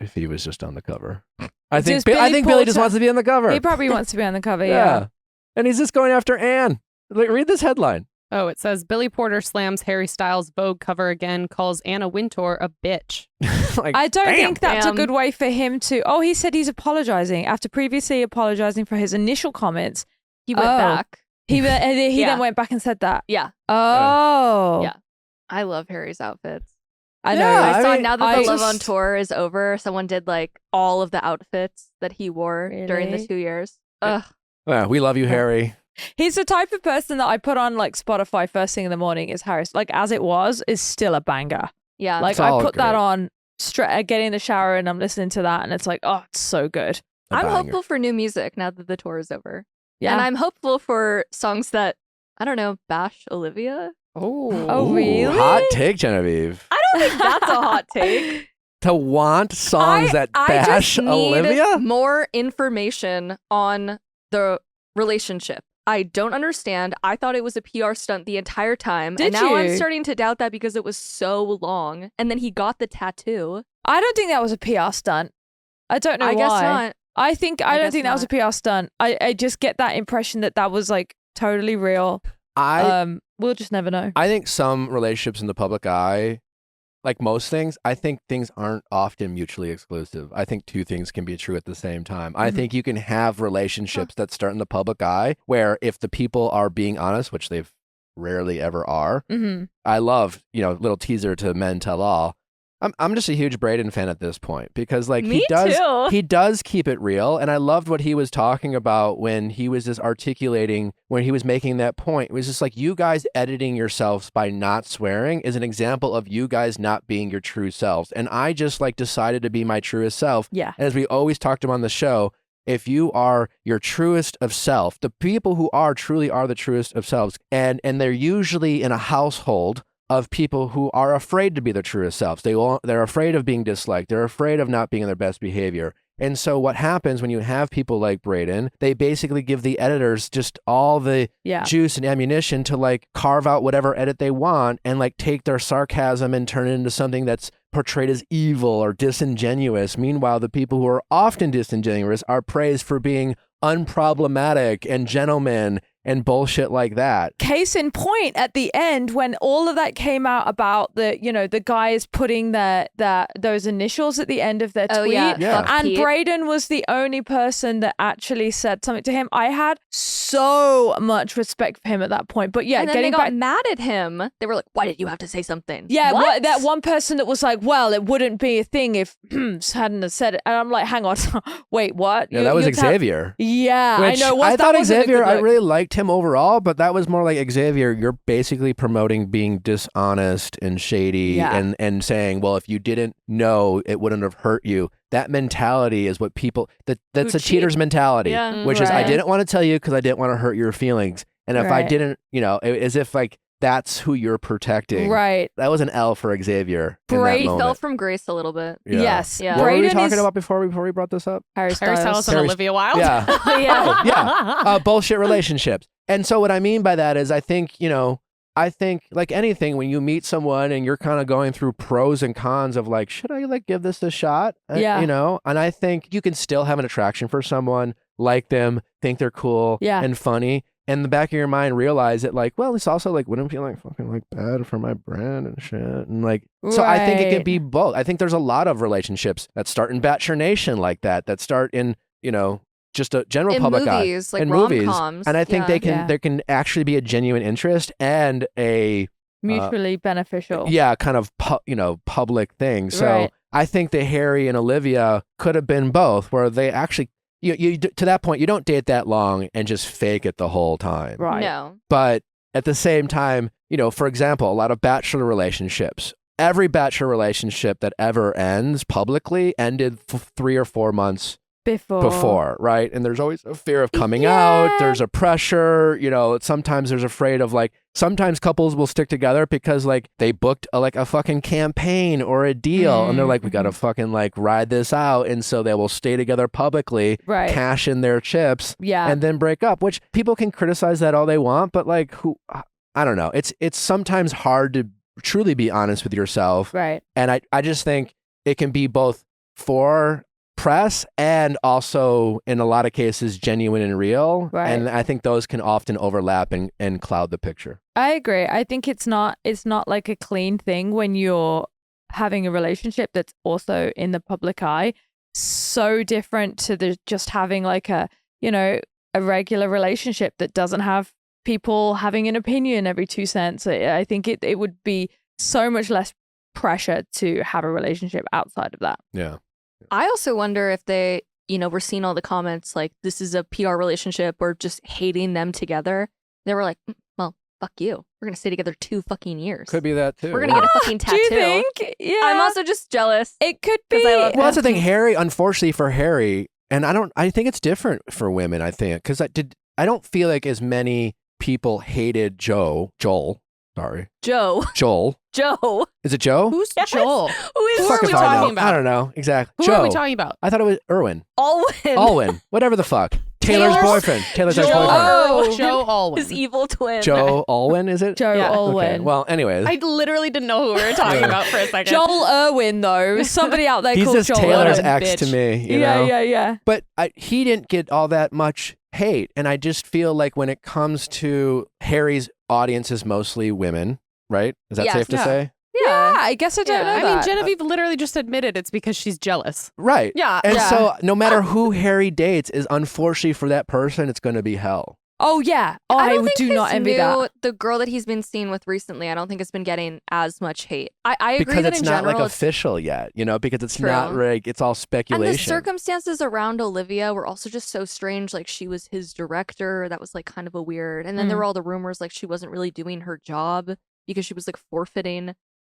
if he was just on the cover. I think Billy just wants to be on the cover. He probably wants to be on the cover, Yeah. And he's just going after Anne. Like, read this headline. Oh, it says Billy Porter slams Harry Styles' Vogue cover again, calls Anna Wintour a bitch. Like, I don't damn. think that's a Damn. good way for him to. Oh, he said he's apologizing after previously apologizing for his initial comments. He went Oh. back. He Yeah. then went back and said that. Yeah. Oh, Yeah. I love Harry's outfits. I know. Yeah, I saw mean, now that I the Love just- on Tour is over, someone did like all of the outfits that he wore during the Really? 2 years. Ugh. Yeah, we love you, Harry. He's the type of person that I put on like Spotify first thing in the morning. Is Harris like As It Was is still a banger. Yeah. Like It's I all put that great. on straight. I get in the shower and I'm listening to that, and it's like, oh, it's so good. A I'm banger. hopeful for new music now that the tour is over. Yeah. And I'm hopeful for songs that, I don't know, bash Olivia. Oh, Ooh, really? Hot take, Genevieve. I don't think that's a hot take. To want songs that I bash just need Olivia? more information on the relationship. I don't understand. I thought it was a PR stunt the entire time. Did and now I'm you? starting to doubt that because it was so long. And then he got the tattoo. I don't think that was a PR stunt. I don't know I why. guess not. I don't guess think that was a PR stunt. I just get that impression that was like totally real. We'll just never know. I think some relationships in the public eye, like most things, I think things aren't often mutually exclusive. I think two things can be true at the same time. I think you can have relationships that start in the public eye where if the people are being honest, which they've rarely ever are. Mm-hmm. I love, little teaser to Men Tell All. I'm just a huge Braden fan at this point because like Me too. he does keep it real, and I loved what he was talking about when he was just articulating, when he was making that point. It was just like, you guys editing yourselves by not swearing is an example of you guys not being your true selves. And I just like decided to be my truest self. Yeah. And as we always talked about on the show, if you are your truest of self, the people who are truly are the truest of selves, and they're usually in a household of people who are afraid to be their truest selves. They're afraid of being disliked. They're afraid of not being in their best behavior. And so what happens when you have people like Braden, they basically give the editors just all the juice and ammunition to like carve out whatever edit they want and like take their sarcasm and turn it into something that's portrayed as evil or disingenuous. Meanwhile, the people who are often disingenuous are praised for being unproblematic and gentlemen and bullshit like that. Case in point, at the end, when all of that came out about the guys putting those initials at the end of their tweet, Yeah. Fuck and Pete. Braden was the only person that actually said something to him. I had so much respect for him at that point. But yeah, and then getting they got back. mad at him. They were like, why did you have to say something? Yeah, what? that one person that was like, well, it wouldn't be a thing if hadn't have said it. And I'm like, hang on, wait, what? Yeah, that was Xavier. Yeah, Which I know. I thought that wasn't a Xavier, good I look. really liked him overall, but that was more like, Xavier, you're basically promoting being dishonest and shady and saying, well, if you didn't know, it wouldn't have hurt you. That mentality is what people, that's Who a cheater's cheat. mentality, Yeah. which is, I Right. didn't want to tell you because I didn't want to hurt your feelings. And if I Right. didn't, as if like that's who you're protecting. Right. That was an L for Xavier. in that Great. He moment. fell from grace a little bit. Yeah. Yes. Yeah. What were we Braden talking is about before we brought this up? Harry Harry Styles. Styles and Harry- Olivia Wilde. Yeah. yeah. Yeah. Bullshit relationships. And so what I mean by that is I think like anything, when you meet someone and you're kind of going through pros and cons of like, should I like give this a shot? Yeah. And I think you can still have an attraction for someone, like them, think they're cool Yeah. and funny, in the back of your mind realize that like, well, it's also like, wouldn't feel like fucking like bad for my brand and shit. And like, so I think it can be both. I think there's a lot of relationships that start in Bachelor Nation like that start in, you know, just a general In public movies, eye. like In movies. rom-coms. And I think Yeah. there can actually be a genuine interest and a Mutually beneficial. yeah, kind of public thing. So Right. I think that Harry and Olivia could have been both, where they actually you to that point you don't date that long and just fake it the whole time. Right. No. But at the same time, you know, for example, a lot of Bachelor relationships. Every Bachelor relationship that ever ends publicly ended 3 or 4 months before, right? And there's always a fear of coming out. There's a pressure, you know, sometimes there's afraid of like, sometimes couples will stick together because like they booked a fucking campaign or a deal and they're like, we got to fucking like ride this out. And so they will stay together publicly, Right. cash in their chips Yeah. and then break up, which people can criticize that all they want. But like, I don't know. It's sometimes hard to truly be honest with yourself. Right. And I just think it can be both for press and also in a lot of cases genuine and real. Right. And I think those can often overlap and cloud the picture. I agree. I think it's not like a clean thing when you're having a relationship that's also in the public eye. So different to just having like a, you know, a regular relationship that doesn't have people having an opinion every 2 cents. I think it would be so much less pressure to have a relationship outside of that. Yeah. I also wonder if they, you know, were seeing all the comments like this is a PR relationship or just hating them together. They were like, well, fuck you. We're going to stay together 2 fucking years. Could be that too. We're going to get a fucking tattoo. Do you think? Yeah. I'm also just jealous. It could 'Cause be. I love Well, that's the thing. Harry, unfortunately for Harry, and I think it's different for women, I think, because I don't feel like as many people hated Joel. Joe. Is it Joe? Who's Yes. Joel? Who is Fuck Fuck if we I talking know. about? I don't know. Exactly. Who Joe. are we talking about? I thought it was Irwin. Alwyn. Alwyn. Whatever the fuck. Taylor's boyfriend. Taylor's Joe, ex-boyfriend. Joe Alwyn. His evil twin. Joe Alwyn, is it? Joe Yeah. Alwyn. Okay. Well, anyways. I literally didn't know who we were talking about for a second. Joel Irwin, though. Somebody out there He's called just Joel Taylor's Irwin. ex bitch. to me, you Yeah, know? yeah, yeah. But he didn't get all that much hate. And I just feel like when it comes to Harry's audience is mostly women, right? Is that Yes. safe to Yeah. say? Yeah, I guess I don't know I mean, that. Genevieve literally just admitted it's because she's jealous. Right. Yeah. And Yeah. so no matter who Harry dates is unfortunately for that person, it's going to be hell. Oh, yeah. Oh, I I don't think do not his envy new- that. The girl that he's been seen with recently, I don't think it's been getting as much hate. I agree Because that it's in not general, like it's official yet, you know, because it's True. not like, it's all and speculation. the circumstances around Olivia were also just so strange. Like she was his director. That was like kind of a weird. And then there were all the rumors like she wasn't really doing her job because she was like forfeiting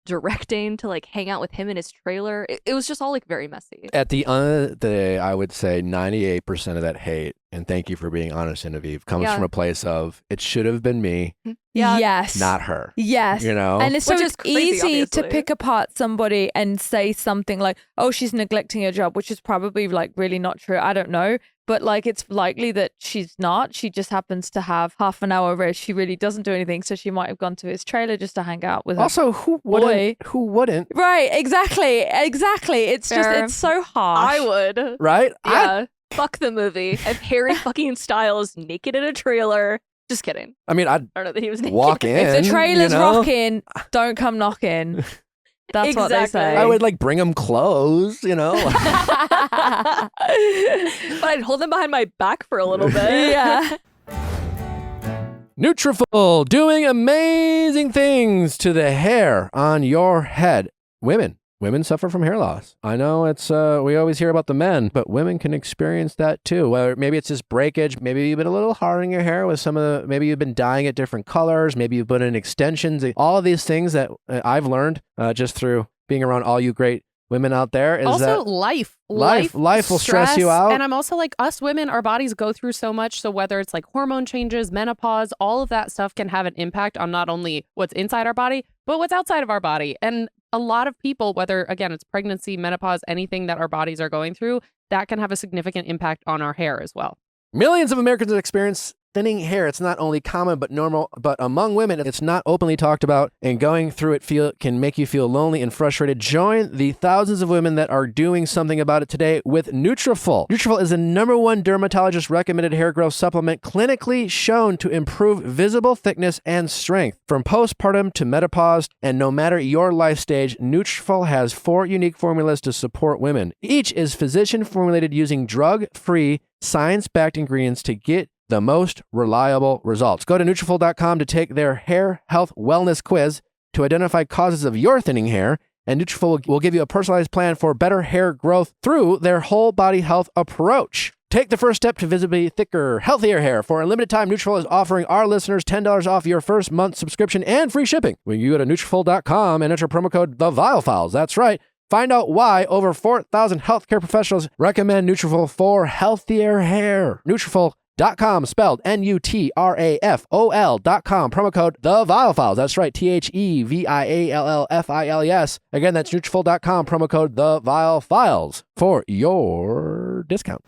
directing to like hang out with him in his trailer. It was just all like very messy. At the end of the day, I would say 98% of that hate, and thank you for being honest, Genevieve, comes Yeah. from a place of, it should have been me, Yeah. Yes. not her. Yes. You know? And it's so Which is crazy, easy to obviously. pick apart somebody and say something like, oh, she's neglecting her job, which is probably like really not true. I don't know. But like it's likely that she's not. She just happens to have half an hour where she really doesn't do anything. So she might have gone to his trailer just to hang out with her. Also, who wouldn't? Who wouldn't? Right, exactly. It's Fair. just, it's so harsh. I would. Right? Yeah. Fuck the movie. If Harry fucking Styles naked in a trailer. Just kidding. I mean, I'd I don't know that he was naked. walk in. If the trailer's you know? rocking, don't come knocking. That's what they Exactly. say. I would like bring him clothes, you know? But I'd hold him behind my back for a little bit. Yeah. Nutrafol, doing amazing things to the hair on your head. Women suffer from hair loss. I know it's, we always hear about the men, but women can experience that too. Whether maybe it's just breakage, maybe you've been a little hard on your hair with some of the, maybe you've been dyeing it different colors, maybe you've put in extensions, all of these things that I've learned just through being around all you great women out there is Also, that life will stress you out. And I'm also like, us women, our bodies go through so much. So whether it's like hormone changes, menopause, all of that stuff can have an impact on not only what's inside our body, but what's outside of our body. And a lot of people, whether again, it's pregnancy, menopause, anything that our bodies are going through, that can have a significant impact on our hair as well. Millions of Americans experience thinning hair. It's not only common but normal, but among women, it's not openly talked about, and going through it can make you feel lonely and frustrated. Join the thousands of women that are doing something about it today with Nutrafol. Nutrafol is the #1 dermatologist recommended hair growth supplement clinically shown to improve visible thickness and strength. From postpartum to menopause, and no matter your life stage, Nutrafol has 4 unique formulas to support women. Each is physician formulated using drug-free, science-backed ingredients to get the most reliable results. Go to Nutrafol.com to take their hair health wellness quiz to identify causes of your thinning hair, and Nutrafol will give you a personalized plan for better hair growth through their whole body health approach. Take the first step to visibly thicker, healthier hair. For a limited time, Nutrafol is offering our listeners $10 off your first month subscription and free shipping when you go to Nutrafol.com and enter promo code The Viall Files. That's right. Find out why over 4,000 healthcare professionals recommend Nutrafol for healthier hair. Nutrafol.com, spelled Nutrafol.com, promo code The Viall Files. That's right, TheViallFiles. Again, that's Nutrafol.com, promo code The Viall Files for your discount.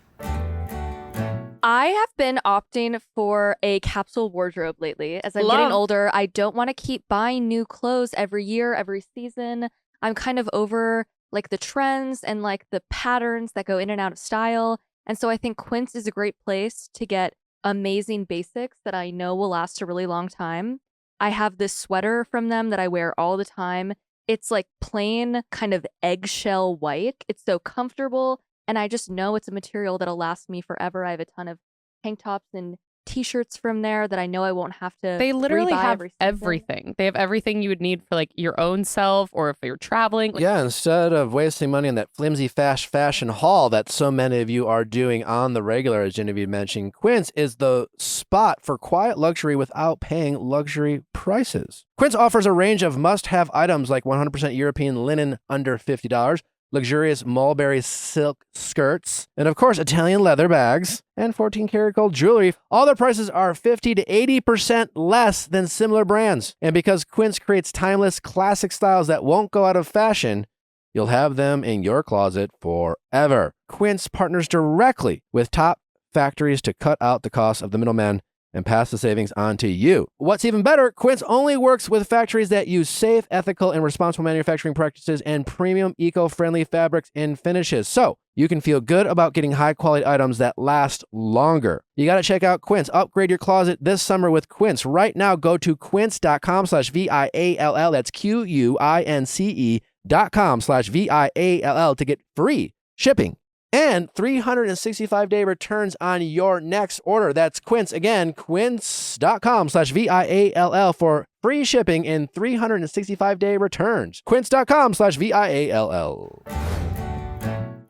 I have been opting for a capsule wardrobe lately. As I'm getting older, I don't want to keep buying new clothes every year, every season. I'm kind of over like the trends and like the patterns that go in and out of style. And so I think Quince is a great place to get amazing basics that I know will last a really long time. I have this sweater from them that I wear all the time. It's like plain kind of eggshell white. It's so comfortable. And I just know it's a material that'll last me forever. I have a ton of tank tops and t-shirts from there that I know I won't have to They literally rebuy have every season. everything. They have everything you would need for like your own self or if you're traveling. Like, Yeah, instead of wasting money on that flimsy fast fashion haul that so many of you are doing on the regular, as Genevieve mentioned, Quince is the spot for quiet luxury without paying luxury prices. Quince offers a range of must-have items like 100% European linen under $50, luxurious mulberry silk skirts, and of course, Italian leather bags and 14-karat gold jewelry. All their prices are 50 to 80% less than similar brands. And because Quince creates timeless, classic styles that won't go out of fashion, you'll have them in your closet forever. Quince partners directly with top factories to cut out the cost of the middlemen and pass the savings on to you. What's even better, Quince only works with factories that use safe, ethical, and responsible manufacturing practices and premium eco-friendly fabrics and finishes. So you can feel good about getting high-quality items that last longer. You got to check out Quince. Upgrade your closet this summer with Quince. Right now, go to quince.com/VIALL. That's QUINCE.com/VIALL to get free shipping and 365-day returns on your next order. That's Quince. Again, quince.com/VIALL for free shipping and 365-day returns. Quince.com/VIALL.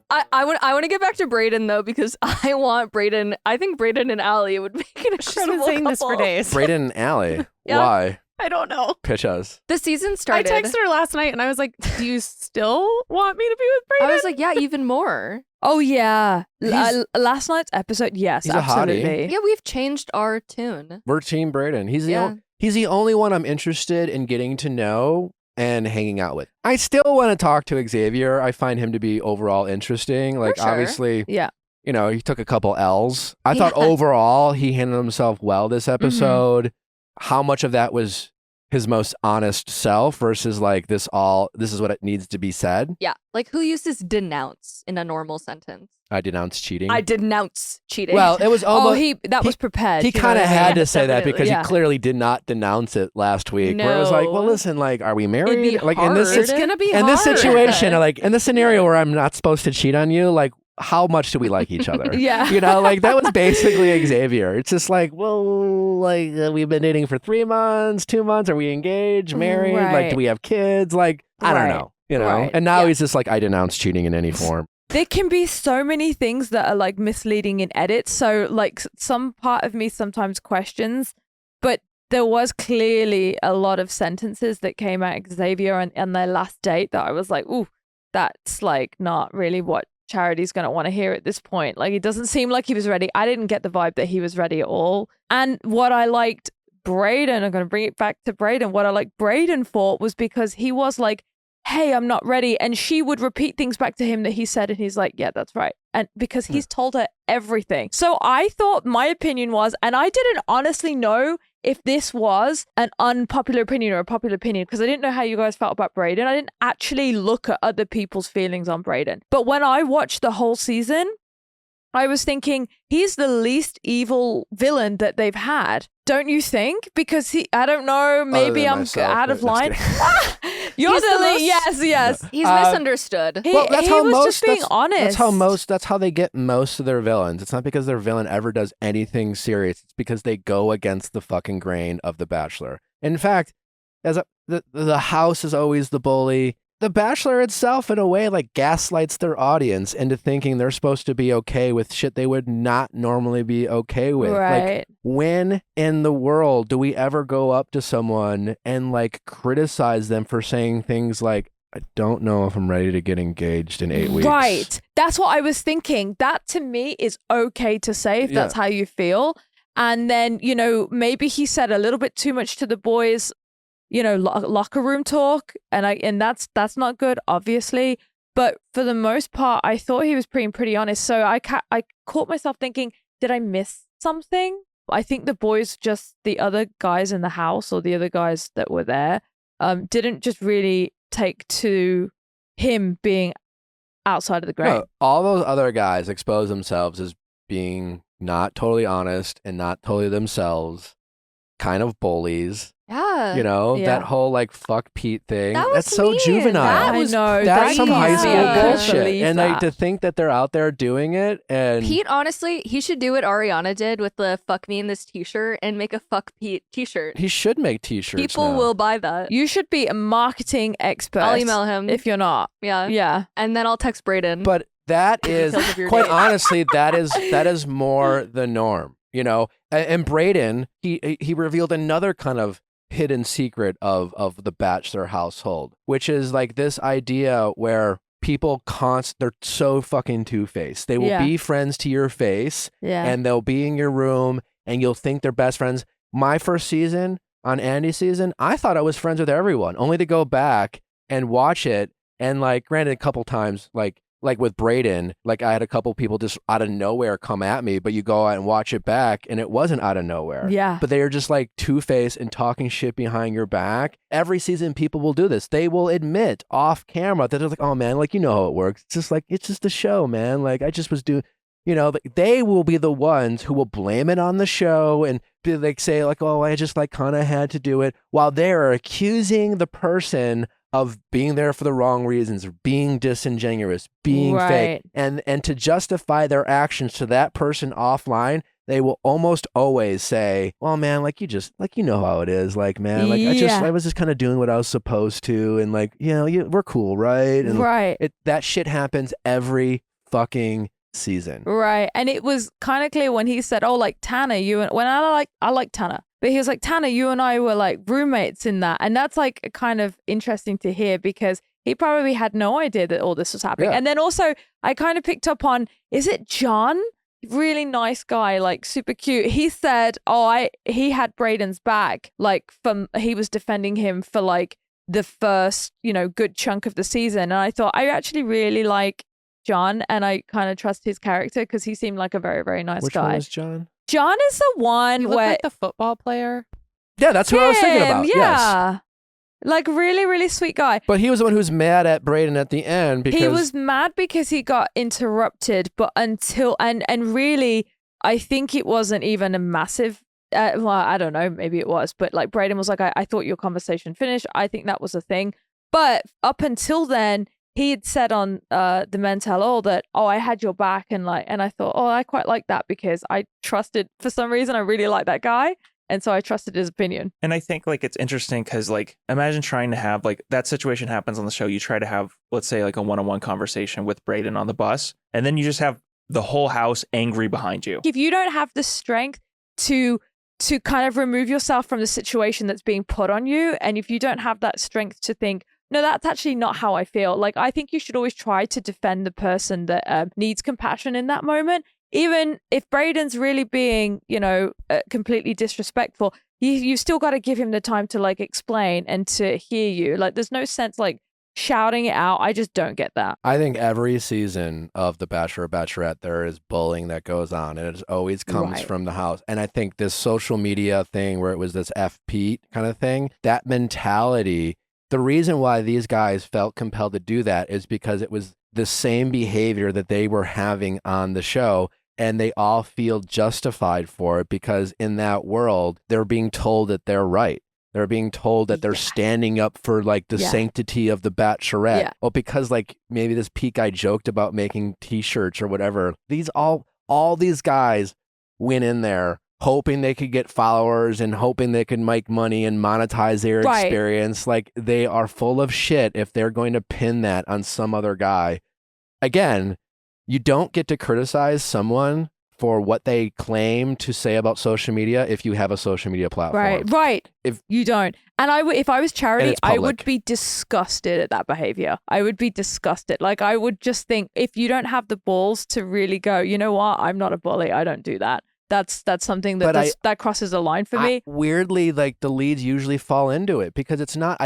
I want to get back to Brayden though, because I think Brayden and Allie would make an I've been incredible saying this for couple. days. Brayden and Allie. Yeah. Why? I don't know. Pitch us. The season I started. texted her last night and I was like, do you still want me to be with Brayden? I was like, yeah, even more. Oh yeah, He's- last night's episode. Yes, he's a hottie. absolutely. Yeah, we've changed our tune. We're Team Brayden. He's Yeah. he's the only one I'm interested in getting to know and hanging out with. I still want to talk to Xavier. I find him to be overall interesting. Like, sure. obviously, Yeah. you know, he took a couple L's. I Yeah. thought overall he handled himself well this episode. How much of that was his most honest self versus like this is what it needs to be said? Yeah, like who uses denounce in a normal sentence? I denounce cheating. I denounce cheating. Well, it was oh, almost... that was prepared. He you know kind of what I mean? had to say that Definitely. because Yeah. he clearly did not denounce it last week. Where it was like, well, No. listen, like, are we It'd married? be Like hard. It's going to be in hard. this situation, like in the scenario where I'm not supposed to cheat on you, like, how much do we like each other? Yeah. You know, like that was basically Xavier. It's just like, well, like we've been dating for 3 months, 2 months. Are we engaged, married? Like, Right. do we have kids? Like, I don't Right. know. You know, Right. and now Yeah. he's just like, I denounce cheating in any form. There can be so many things that are like misleading in edits. So like some part of me sometimes questions, but there was clearly a lot of sentences that came out of Xavier and their last date that I was like, ooh, that's like not really what Charity's going to want to hear at this point. Like, it doesn't seem like he was ready. I didn't get the vibe that he was ready at all. And what I liked Brayden, I'm going to bring it back to Brayden. What I liked Brayden for was because he was like, hey, I'm not ready. And she would repeat things back to him that he said. And he's like, yeah, that's right. And because he's told her everything. So I thought my opinion was, and I didn't honestly know if this was an unpopular opinion or a popular opinion, because I didn't know how you guys felt about Brayden. I didn't actually look at other people's feelings on Brayden. But when I watched the whole season, I was thinking he's the least evil villain that they've had. Don't you think? Because I don't know, maybe I'm out of line. You're He's the most- yes. He's misunderstood. He, Well, that's he how was most. just being honest. That's how they get most of their villains. It's not because their villain ever does anything serious. It's because they go against the fucking grain of The Bachelor. In fact, the house is always the bully. The Bachelor itself, in a way, like gaslights their audience into thinking they're supposed to be okay with shit they would not normally be okay with. Right. Like, when in the world do we ever go up to someone and like criticize them for saying things like, I don't know if I'm ready to get engaged in 8 weeks. Right. That's what I was thinking. That to me is okay to say if that's how you feel. And then, you know, maybe he said a little bit too much to the boys, you know, locker room talk. And that's not good, obviously. But for the most part, I thought he was pretty honest. So I caught myself thinking, did I miss something? I think the boys, just the other guys in the house or the other guys that were there, didn't just really take to him being outside of the grain. No, all those other guys expose themselves as being not totally honest and not totally themselves, kind of bullies. Yeah. You know, Yeah. that whole like fuck Pete thing. That was That's so mean. juvenile. That I was know. That's some high school Yeah. bullshit. And like to think that they're out there doing it and Pete, honestly, he should do what Ariana did with the fuck me in this t-shirt and make a fuck Pete t-shirt. he should make t-shirts. People now. will buy that. You should be a marketing expert. I'll email him. if you're not. Yeah. Yeah. And then I'll text Brayden. But that is Details of your quite date. honestly, that is more the norm, you know. And Brayden, he revealed another kind of hidden secret of the Bachelor household, which is like this idea where people they're so fucking two-faced. They will Yeah. be friends to your face Yeah. and they'll be in your room and you'll think they're best friends. My first season on Andy's season, I thought I was friends with everyone, only to go back and watch it. And like, granted, a couple times, like with Brayden, like I had a couple people just out of nowhere come at me, but you go out and watch it back and it wasn't out of nowhere. Yeah. But they are just like two-faced and talking shit behind your back. Every season people will do this. They will admit off camera that they're like, oh man, like, you know how it works. It's just a show, man. Like I just was doing, you know, they will be the ones who will blame it on the show and be like, say like, oh, I just like kind of had to do it, while they're accusing the person of being there for the wrong reasons, or being disingenuous, being fake. And to justify their actions to that person offline, they will almost always say, well, man, like you know how it is. Like, man, like I was just kind of doing what I was supposed to. And like, you know, we're cool, right? And Right. that shit happens every fucking season. Right. And it was kind of clear when he said, oh, like Tanner, I like Tanner. But he was like, Tanner, you and I were like roommates in that. And that's like kind of interesting to hear because he probably had no idea that all this was happening. Yeah. And then also I kind of picked up on, is it John? Really nice guy, like super cute. He said, he had Brayden's back. Like he was defending him for like the first, you know, good chunk of the season. And I thought, I actually really like John and I kind of trust his character because he seemed like a very, very nice Which guy. one was John? John is the one He looked where like the football player. Yeah, that's who I was thinking about. Yes. Yeah. Like really, really sweet guy. But he was the one who was mad at Brayden at the end because He was mad because he got interrupted, but until and really, I think it wasn't even a massive. Well, I don't know, maybe it was, but like Brayden was like, I thought your conversation finished. I think that was a thing, but up until then, he had said on the Men Tell All that, I had your back, and I thought, I quite like that because I trusted, for some reason, I really like that guy. And so I trusted his opinion. And I think like it's interesting because like imagine trying to have like that situation happens on the show. You try to have, let's say, like a one-on-one conversation with Brayden on the bus, and then you just have the whole house angry behind you. If you don't have the strength to kind of remove yourself from the situation that's being put on you, and if you don't have that strength to think, no, that's actually not how I feel. Like, I think you should always try to defend the person that needs compassion in that moment. Even if Brayden's really being, you know, completely disrespectful, you still got to give him the time to like explain and to hear you. Like, there's no sense like shouting it out. I just don't get that. I think every season of The Bachelor or Bachelorette, there is bullying that goes on, and it always comes Right. from the house. And I think this social media thing where it was this F Pete kind of thing, that mentality, the reason why these guys felt compelled to do that is because it was the same behavior that they were having on the show. And they all feel justified for it because in that world, they're being told that they're right. They're being told that they're standing up for like the sanctity of the Bachelorette. Yeah. Well, because like maybe this Pete guy joked about making T-shirts or whatever. These all these guys went in there hoping they could get followers and hoping they could make money and monetize their Right. experience. Like they are full of shit if they're going to pin that on some other guy. Again, you don't get to criticize someone for what they claim to say about social media if you have a social media platform. Right. If you don't. And if I was And Charity, it's I would public. be disgusted at that behavior. I would be disgusted. Like I would just think if you don't have the balls to really go, you know what? I'm not a bully. I don't do that. That's something that But that crosses a line for me. Weirdly, like the leads usually fall into it because it's not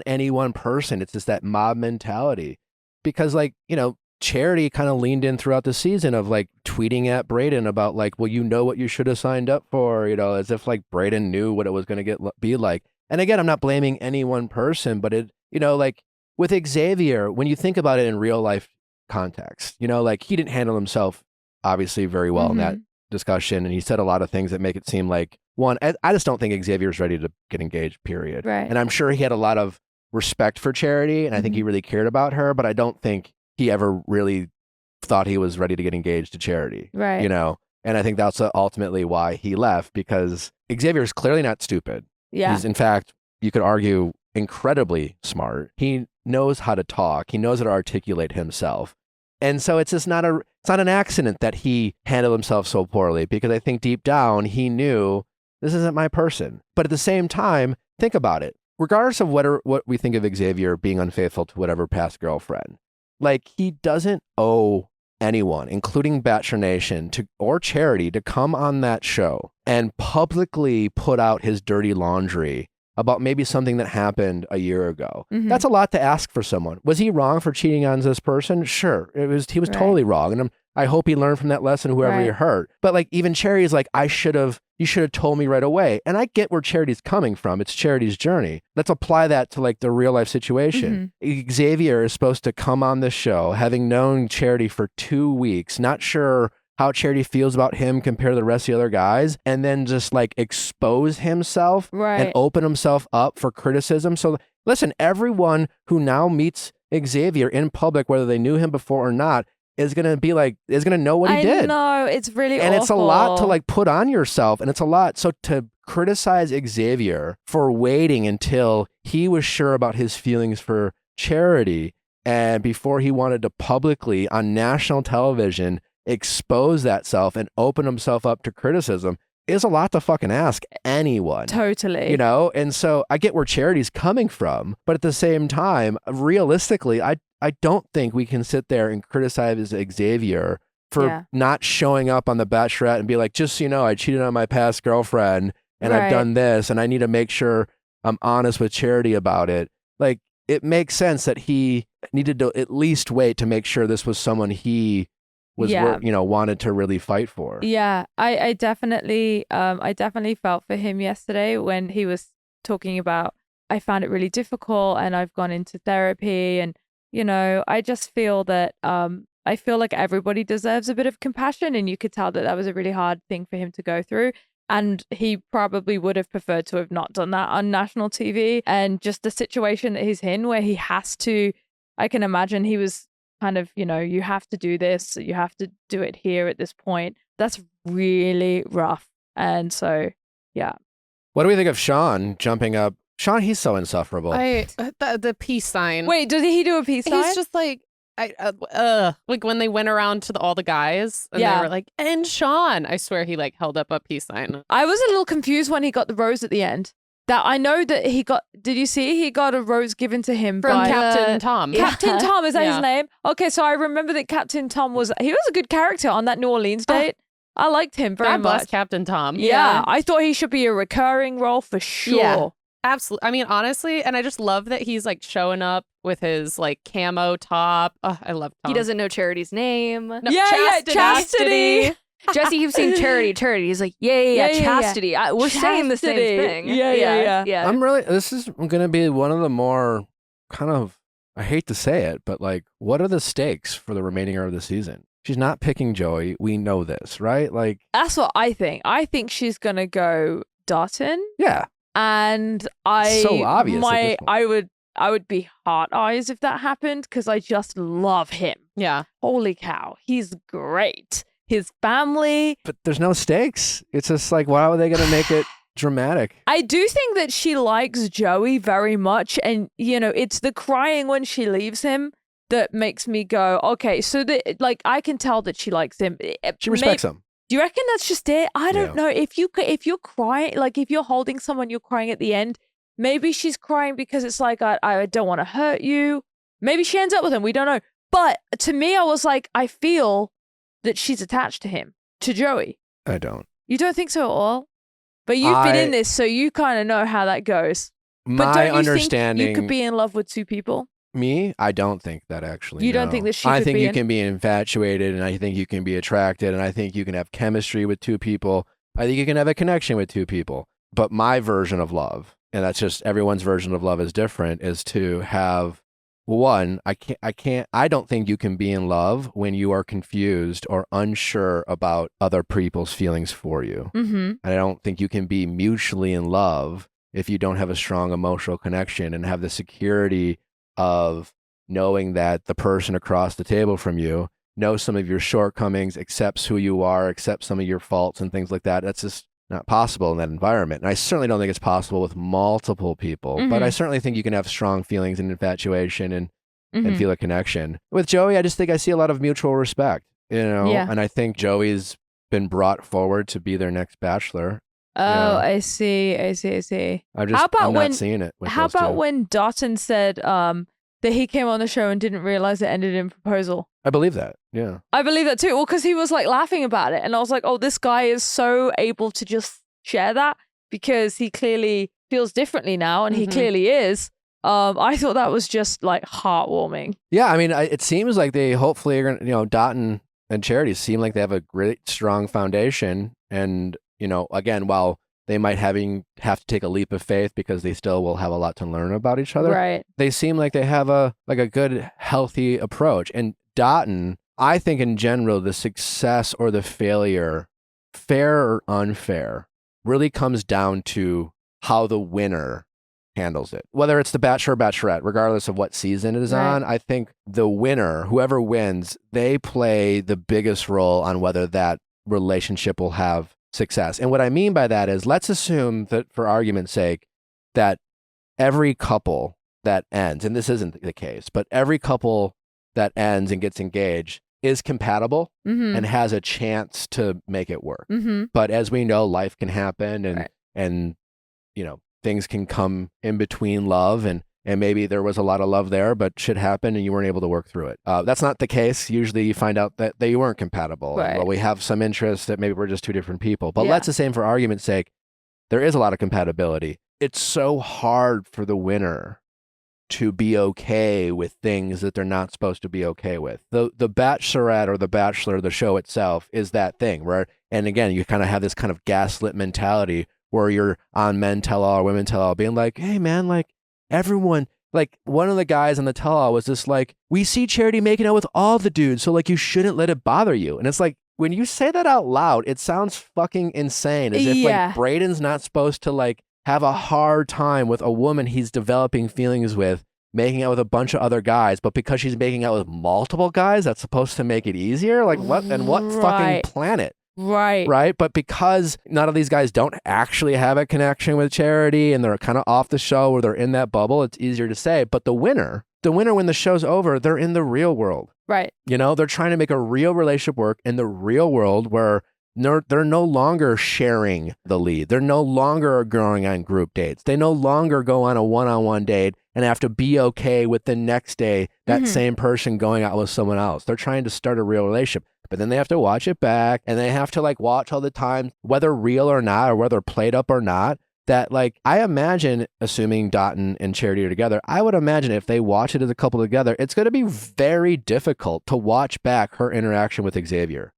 any one person. It's just that mob mentality. Because like, Charity kind of leaned in throughout the season of like tweeting at Brayden about like, well, you know what you should have signed up for, as if like Brayden knew what it was going to be like. And again, I'm not blaming any one person, but it, like with Xavier, when you think about it in real life context, like he didn't handle himself obviously very well in that discussion. And he said a lot of things that make it seem like I just don't think Xavier's ready to get engaged, period. Right. And I'm sure he had a lot of respect for Charity and I think he really cared about her, but I don't think he ever really thought he was ready to get engaged to Charity. Right. And I think that's ultimately why he left because Xavier's clearly not stupid. Yeah. He's, in fact, you could argue incredibly smart. He knows how to talk. He knows how to articulate himself. And so it's just not an accident that he handled himself so poorly because I think deep down he knew this isn't my person. But at the same time, think about it. Regardless of what we think of Xavier being unfaithful to whatever past girlfriend, like he doesn't owe anyone, including Bachelor Nation or Charity, to come on that show and publicly put out his dirty laundry about maybe something that happened a year ago. That's a lot to ask for someone. Was he wrong for cheating on this person? Sure. He was totally wrong. And I hope he learned from that lesson, whoever he hurt. But like even Charity's like, you should have told me right away. And I get where Charity's coming from. It's Charity's journey. Let's apply that to like the real life situation. Xavier is supposed to come on this show, having known Charity for 2 weeks, not sure how Charity feels about him compared to the rest of the other guys, and then just like expose himself and open himself up for criticism. So listen, everyone who now meets Xavier in public, whether they knew him before or not, is going to know what he did. No, it's really and awful. It's a lot to like put on yourself, and it's a lot. So to criticize Xavier for waiting until he was sure about his feelings for Charity and before he wanted to publicly on national television expose that self and open himself up to criticism is a lot to fucking ask anyone. Totally. And so I get where Charity's coming from, but at the same time, realistically, I don't think we can sit there and criticize Xavier for not showing up on The Bachelorette and be like, just so you know, I cheated on my past girlfriend and I've done this and I need to make sure I'm honest with Charity about it. Like, it makes sense that he needed to at least wait to make sure this was someone he was, wanted to really fight for. Yeah, I definitely felt for him yesterday when he was talking about, I found it really difficult and I've gone into therapy and, I just feel that, I feel like everybody deserves a bit of compassion and you could tell that was a really hard thing for him to go through. And he probably would have preferred to have not done that on national TV. And just the situation that he's in where he has to, I can imagine he was kind of, you have to do this, you have to do it here at this point. That's really rough. And so, yeah. What do we think of Sean jumping up? Sean, he's so insufferable. The peace sign. Wait, did he do a peace sign? He's just like, like when they went around to all the guys and they were like, and Sean, I swear he like held up a peace sign. I was a little confused when he got the rose at the end. That I know that he got, did you see he got a rose given to him from by Captain Tom. Captain Tom, is that his name? Okay, so I remember that Captain Tom was a good character on that New Orleans date. I liked him very God bless much. Captain Tom. Yeah, I thought he should be a recurring role for sure. Yeah. Absolutely. I mean, honestly, and I just love that he's like showing up with his like camo top. Oh, I love Tom. He doesn't know Charity's name. No, Chastity. Jesse keeps saying Charity. He's like, yeah, Chastity. We're saying the same thing. Yeah. This is going to be one of the more kind of, I hate to say it, but like, what are the stakes for the remaining of the season? She's not picking Joey. We know this, right? Like, That's what I think. I think she's gonna go Dutton, yeah. and So obvious at this point. I would be heart eyes if that happened because I just love him. Yeah. Holy cow, he's great. His family. But there's no stakes. It's just like, why are they going to make it dramatic? I do think that she likes Joey very much, and it's the crying when she leaves him that makes me go, okay, so I can tell that she likes him. She respects him. Do you reckon that's just it? I don't Yeah. know. If you're crying, like if you're holding someone, you're crying at the end. Maybe she's crying because it's like, I don't want to hurt you. Maybe she ends up with him. We don't know. But to me, I was like, I feel that she's attached to him, to Joey. I don't. You don't think so at all? But you've been in this, so you kind of know how that goes. But My don't you understanding. think you could be in love with two people? Me, I don't think that actually. You don't no. think that she I could think be you in- can be infatuated, and I think you can be attracted, and I think you can have chemistry with two people. I think you can have a connection with two people. But my version of love, and that's just everyone's version of love is different, is to have one. I don't think you can be in love when you are confused or unsure about other people's feelings for you. Mm-hmm. And I don't think you can be mutually in love if you don't have a strong emotional connection and have the security of knowing that the person across the table from you knows some of your shortcomings, accepts who you are, accepts some of your faults and things like that. That's just not possible in that environment. And I certainly don't think it's possible with multiple people, but I certainly think you can have strong feelings and infatuation and feel a connection. With Joey, I just think I see a lot of mutual respect, Yeah. and I think Joey's been brought forward to be their next bachelor. Oh, Yeah. I see. I'm about not when- seeing it. With How those about two. when Dotton said that he came on the show and didn't realize it ended in proposal? I believe that. Yeah. I believe that too. Well, because he was like laughing about it. And I was like, oh, this guy is so able to just share that because he clearly feels differently now. And he clearly is. I thought that was just like heartwarming. Yeah. I mean, it seems like they hopefully are going to, Dotton and Charity seem like they have a great, strong foundation. And, again, while they might have to take a leap of faith because they still will have a lot to learn about each other. Right. They seem like they have a good, healthy approach. And Dotton, I think in general, the success or the failure, fair or unfair, really comes down to how the winner handles it. Whether it's the Bachelor or Bachelorette, regardless of what season it is Right. on, I think the winner, whoever wins, they play the biggest role on whether that relationship will have success. And what I mean by that is, let's assume that for argument's sake, that every couple that ends, and this isn't the case, but every couple that ends and gets engaged is compatible Mm-hmm. and has a chance to make it work. Mm-hmm. But as we know, life can happen and Right. and things can come in between love and maybe there was a lot of love there, but shit happened and you weren't able to work through it. That's not the case. Usually you find out that you weren't compatible. Right. Well, we have some interest that maybe we're just two different people. But Yeah. let's just say, for argument's sake, there is a lot of compatibility. It's so hard for the winner to be okay with things that they're not supposed to be okay with. The Bachelorette or the Bachelor, the show itself, is that thing where, and again, you kind of have this kind of gaslit mentality where you're on men tell all or women tell all, being like, hey man, like everyone, like one of the guys on the tell all was just like, we see Charity making out with all the dudes, so like you shouldn't let it bother you. And it's like, when you say that out loud, it sounds fucking insane, as if Yeah. like Braden's not supposed to like have a hard time with a woman he's developing feelings with, making out with a bunch of other guys, but because she's making out with multiple guys, that's supposed to make it easier? Like what? And what fucking Right. planet? Right. Right? But because none of these guys don't actually have a connection with Charity and they're kind of off the show or they're in that bubble, it's easier to say. But the winner when the show's over, they're in the real world. Right. They're trying to make a real relationship work in the real world where they're no longer sharing the lead. They're no longer going on group dates. They no longer go on a one-on-one date and have to be okay with the next day that same person going out with someone else. They're trying to start a real relationship. But then they have to watch it back and they have to like watch all the time, whether real or not, or whether played up or not. that like I imagine, assuming Dotun and Charity are together, I would imagine if they watch it as a couple together, it's going to be very difficult to watch back her interaction with Xavier.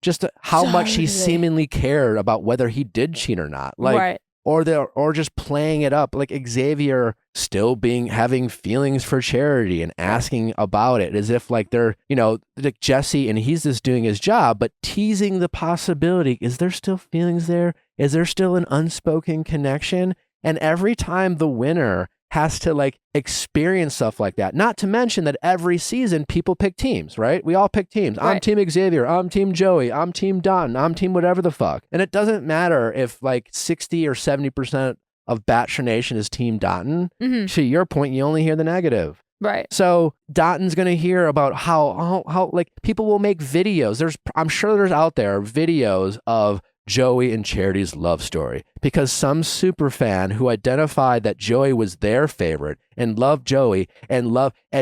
Just how much she Totally. seemingly cared about whether he did cheat or not. Like, right. or just playing it up, like Xavier still having feelings for Charity and asking about it as if like they're, like Jesse, and he's just doing his job, but teasing the possibility. Is there still feelings there? Is there still an unspoken connection? And every time the winner has to like experience stuff like that, not to mention that every season people pick teams, right? We all pick teams. I'm Right. Team Xavier. I'm Team Joey. I'm Team Dotun. I'm Team whatever the fuck. And it doesn't matter if like 60 or 70% of Bachelor Nation is Team Dotun. Mhm. To your point, you only hear the negative. Right. So Dotun's going to hear about how like people will make videos. I'm sure there's out there videos of Joey and Charity's love story, because some super fan who identified that Joey was their favorite and loved Joey and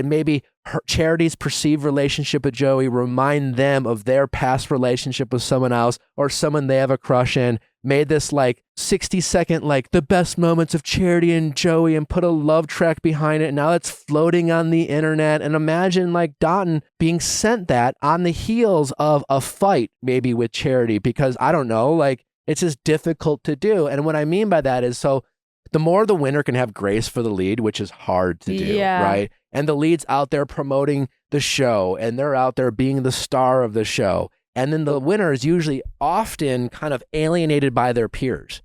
maybe Charity's perceived relationship with Joey remind them of their past relationship with someone else or someone they have a crush in, made this like 60-second like the best moments of Charity and Joey and put a love track behind it, and now it's floating on the internet. And imagine like Dotun being sent that on the heels of a fight maybe with Charity, because I don't know, like it's just difficult to do. And what I mean by that is, so the more the winner can have grace for the lead, which is hard to do, Yeah. right? And the lead's out there promoting the show and they're out there being the star of the show. And then the winner is usually often kind of alienated by their peers,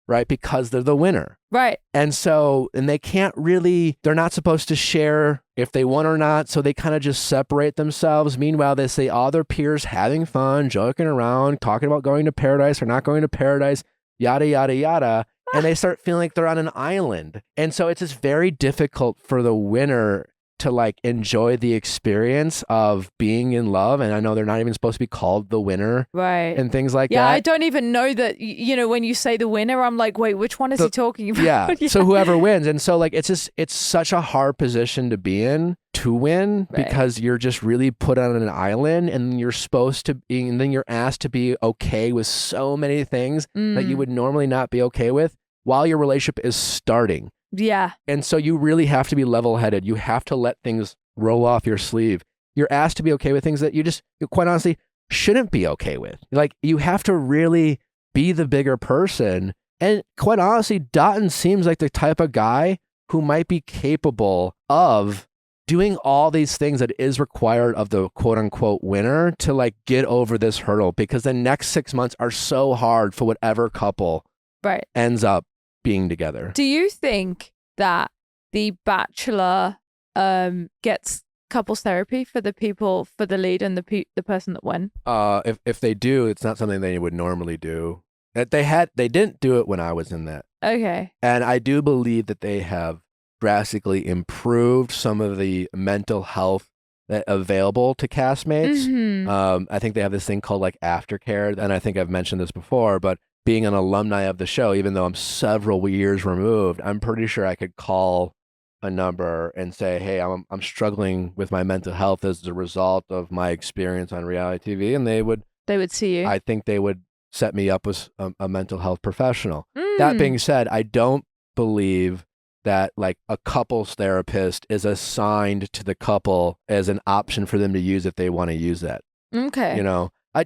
right? Because they're the winner. Right. And so, and they can't really, they're not supposed to share if they won or not. So they kind of just separate themselves. Meanwhile, they see all their peers having fun, joking around, talking about going to paradise or not going to paradise, yada, yada, yada. And they start feeling like they're on an island. And so it's just very difficult for the winner to like enjoy the experience of being in love. And I know they're not even supposed to be called the winner Right. and things like Yeah, that. I don't even know that, when you say the winner, I'm like, wait, which one is he talking about? Yeah. So whoever wins. And so like, it's such a hard position to be in to win, Right. because you're just really put on an island and you're supposed to be, and then you're asked to be okay with so many things that you would normally not be okay with while your relationship is starting. Yeah. And so you really have to be level-headed. You have to let things roll off your sleeve. You're asked to be okay with things that you quite honestly shouldn't be okay with. Like, you have to really be the bigger person. And quite honestly, Dotun seems like the type of guy who might be capable of doing all these things that is required of the quote-unquote winner to like get over this hurdle, because the next 6 months are so hard for whatever couple Right. ends up being together. Do you think that The Bachelor gets couples therapy for the lead and the person that won? If they do, it's not something they would normally do. They didn't do it when I was in that. Okay. And I do believe that they have drastically improved some of the mental health available to castmates. Mhm. I think they have this thing called like aftercare, and I think I've mentioned this before, but being an alumni of the show, even though I'm several years removed, I'm pretty sure I could call a number and say, hey, I'm struggling with my mental health as a result of my experience on reality TV, and they would see you. I think they would set me up with a mental health professional. That being said, I don't believe that like a couples therapist is assigned to the couple as an option for them to use if they want to use that. Okay.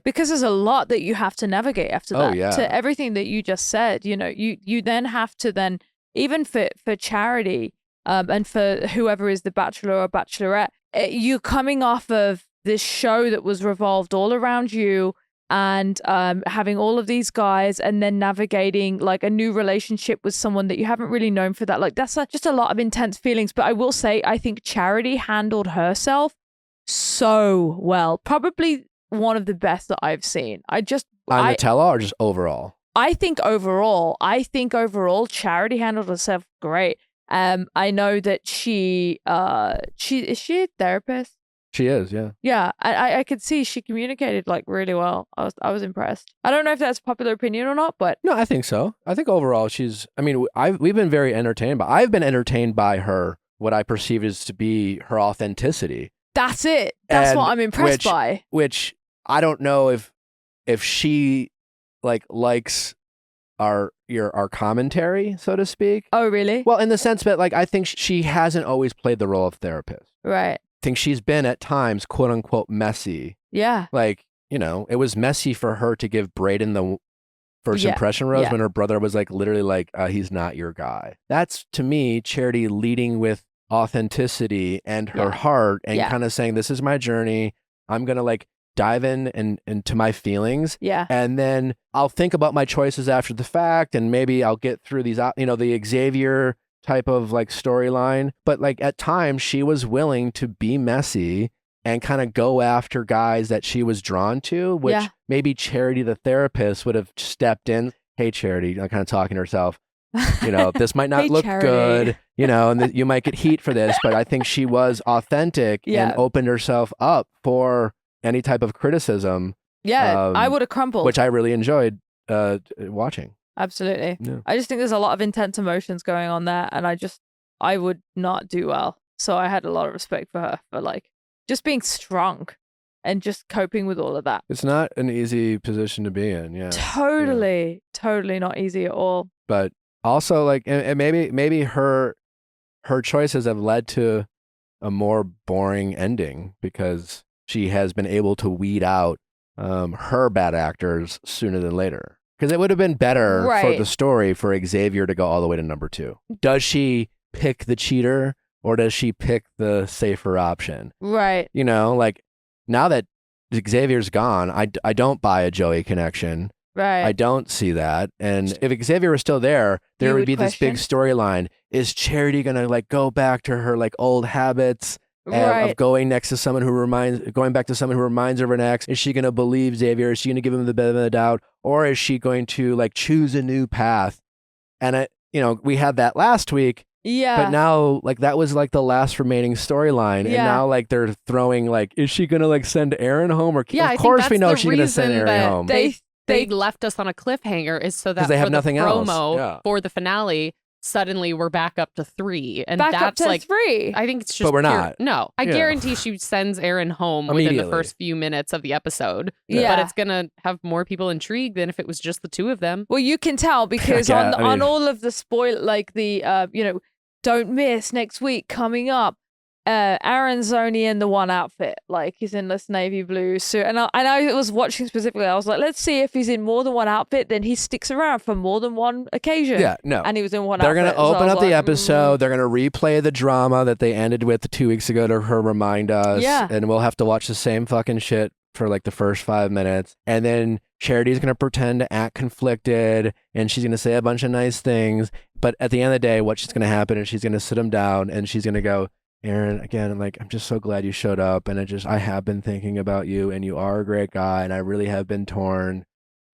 Because there's a lot that you have to navigate after that. Oh, yeah. To everything that you just said, you then have to even for Charity, and for whoever is the bachelor or bachelorette, you're coming off of this show that was revolved all around you, and having all of these guys, and then navigating like a new relationship with someone that you haven't really known for that. Like that's just a lot of intense feelings. But I will say, I think Charity handled herself so well. Probably one of the best that I've seen. On the tell-all or just overall? I think overall, Charity handled herself great. I know that she is she a therapist? She is, yeah. Yeah, I could see she communicated like really well. I was impressed. I don't know if that's popular opinion or not, but No, I think so. I think overall we've been very entertained, but I've been entertained by her, what I perceive as to be her authenticity. that's it. That's what I'm impressed by. Which I don't know if she like likes our commentary, so to speak. Oh, really? Well, in the sense that like I think she hasn't always played the role of therapist. Right. I think she's been at times quote unquote messy. Yeah. Like, it was messy for her to give Brayden the first Yeah, impression rose yeah. when her brother was like literally like he's not your guy. That's to me Charity leading with authenticity and her Yeah. heart and Yeah. kind of saying this is my journey. I'm going to like dive in and into my feelings. Yeah. And then I'll think about my choices after the fact, and maybe I'll get through these, the Xavier type of like storyline. But like at times she was willing to be messy and kind of go after guys that she was drawn to, which Yeah. maybe Charity, the therapist, would have stepped in. Hey, Charity, kind of talking to herself. This might not Hey, look Charity. good, and you might get heat for this, but I think she was authentic Yeah. and opened herself up for any type of criticism, Yeah. I would have crumbled. which I really enjoyed watching. Absolutely. Yeah. I just think there's a lot of intense emotions going on there, and I would not do well. So I had a lot of respect for her for like just being strong and just coping with all of that. It's not an easy position to be in, yeah. Totally not easy at all. But also, like, and maybe her choices have led to a more boring ending because she has been able to weed out her bad actors sooner than later. Because it would have been better for Right. the story for Xavier to go all the way to number 2. Does she pick the cheater or does she pick the safer option? Right. Like now that Xavier's gone, I don't buy a Joey connection. Right. I don't see that. And if Xavier was still there, there You would would be this big storyline. Is Charity going to like go back to her like old habits of going back to someone who reminds her of an ex? Is she going to believe Xavier? Is she going to give him the benefit of the doubt? Or is she going to like choose a new path? And we had that last week. Yeah. But now, like, that was like the last remaining storyline. And Yeah. now, like, they're throwing, like, is she going to, like, send Aaron home? Or Yeah, I of think course that's we know the she's going to send reason Aaron that home. They left us on a cliffhanger is so that they have for nothing the else. promo Yeah. for the finale, suddenly we're back up to 3. And back that's up to like 3. I think it's just But we're pure- not. No, I Yeah. guarantee she sends Aaron home within the Immediately. first few minutes of the episode. Yeah. But it's gonna have more people intrigued than if it was just the 2 of them. Well, you can tell because Yeah, I on mean- all of the spoil, like the don't miss next week coming up. Aaron's only in the one outfit, like he's in this navy blue suit, and I was watching specifically. I was like, let's see if he's in more than one outfit, then he sticks around for more than one occasion. Yeah, no. And he was in one They're outfit. going to so I open was up the like, episode. They're going to replay the drama that they ended with 2 weeks ago to her remind us. Yeah. And we'll have to watch the same fucking shit for like the first 5 minutes. And then Charity's going to pretend to act conflicted and she's going to say a bunch of nice things. But at the end of the day, what's going to happen is she's going to sit him down and she's going to go, Aaron, again, I'm just so glad you showed up. And I have been thinking about you and you are a great guy and I really have been torn.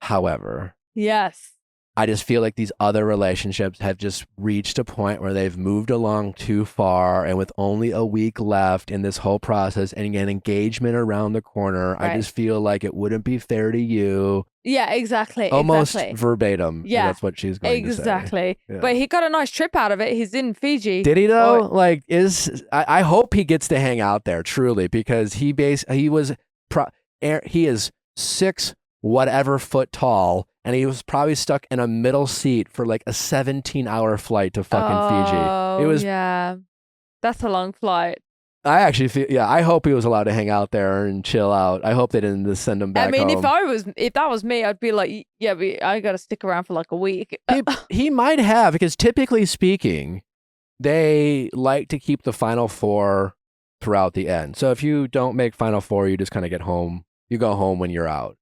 However, yes. I just feel like these other relationships have just reached a point where they've moved along too far. And with only a week left in this whole process and again, engagement around the corner, Right. I just feel like it wouldn't be fair to you. Yeah, exactly. Almost exactly. verbatim. Yeah. That's what she's going to say. Exactly. Yeah. But he got a nice trip out of it. He's in Fiji. Did he though? Or- Like, I hope he gets to hang out there truly because he is 6 whatever foot tall and he was probably stuck in a middle seat for like a 17-hour flight to fucking Fiji. Oh, It was. yeah. That's a long flight. I actually feel. Yeah, I hope he was allowed to hang out there and chill out. I hope they didn't just send him back. I mean, home. if that was me, I'd be like, yeah, but I got to stick around for like a week. He might have because typically speaking, they like to keep the final 4 throughout the end. So if you don't make final 4, you just kind of get home. You go home when you're out.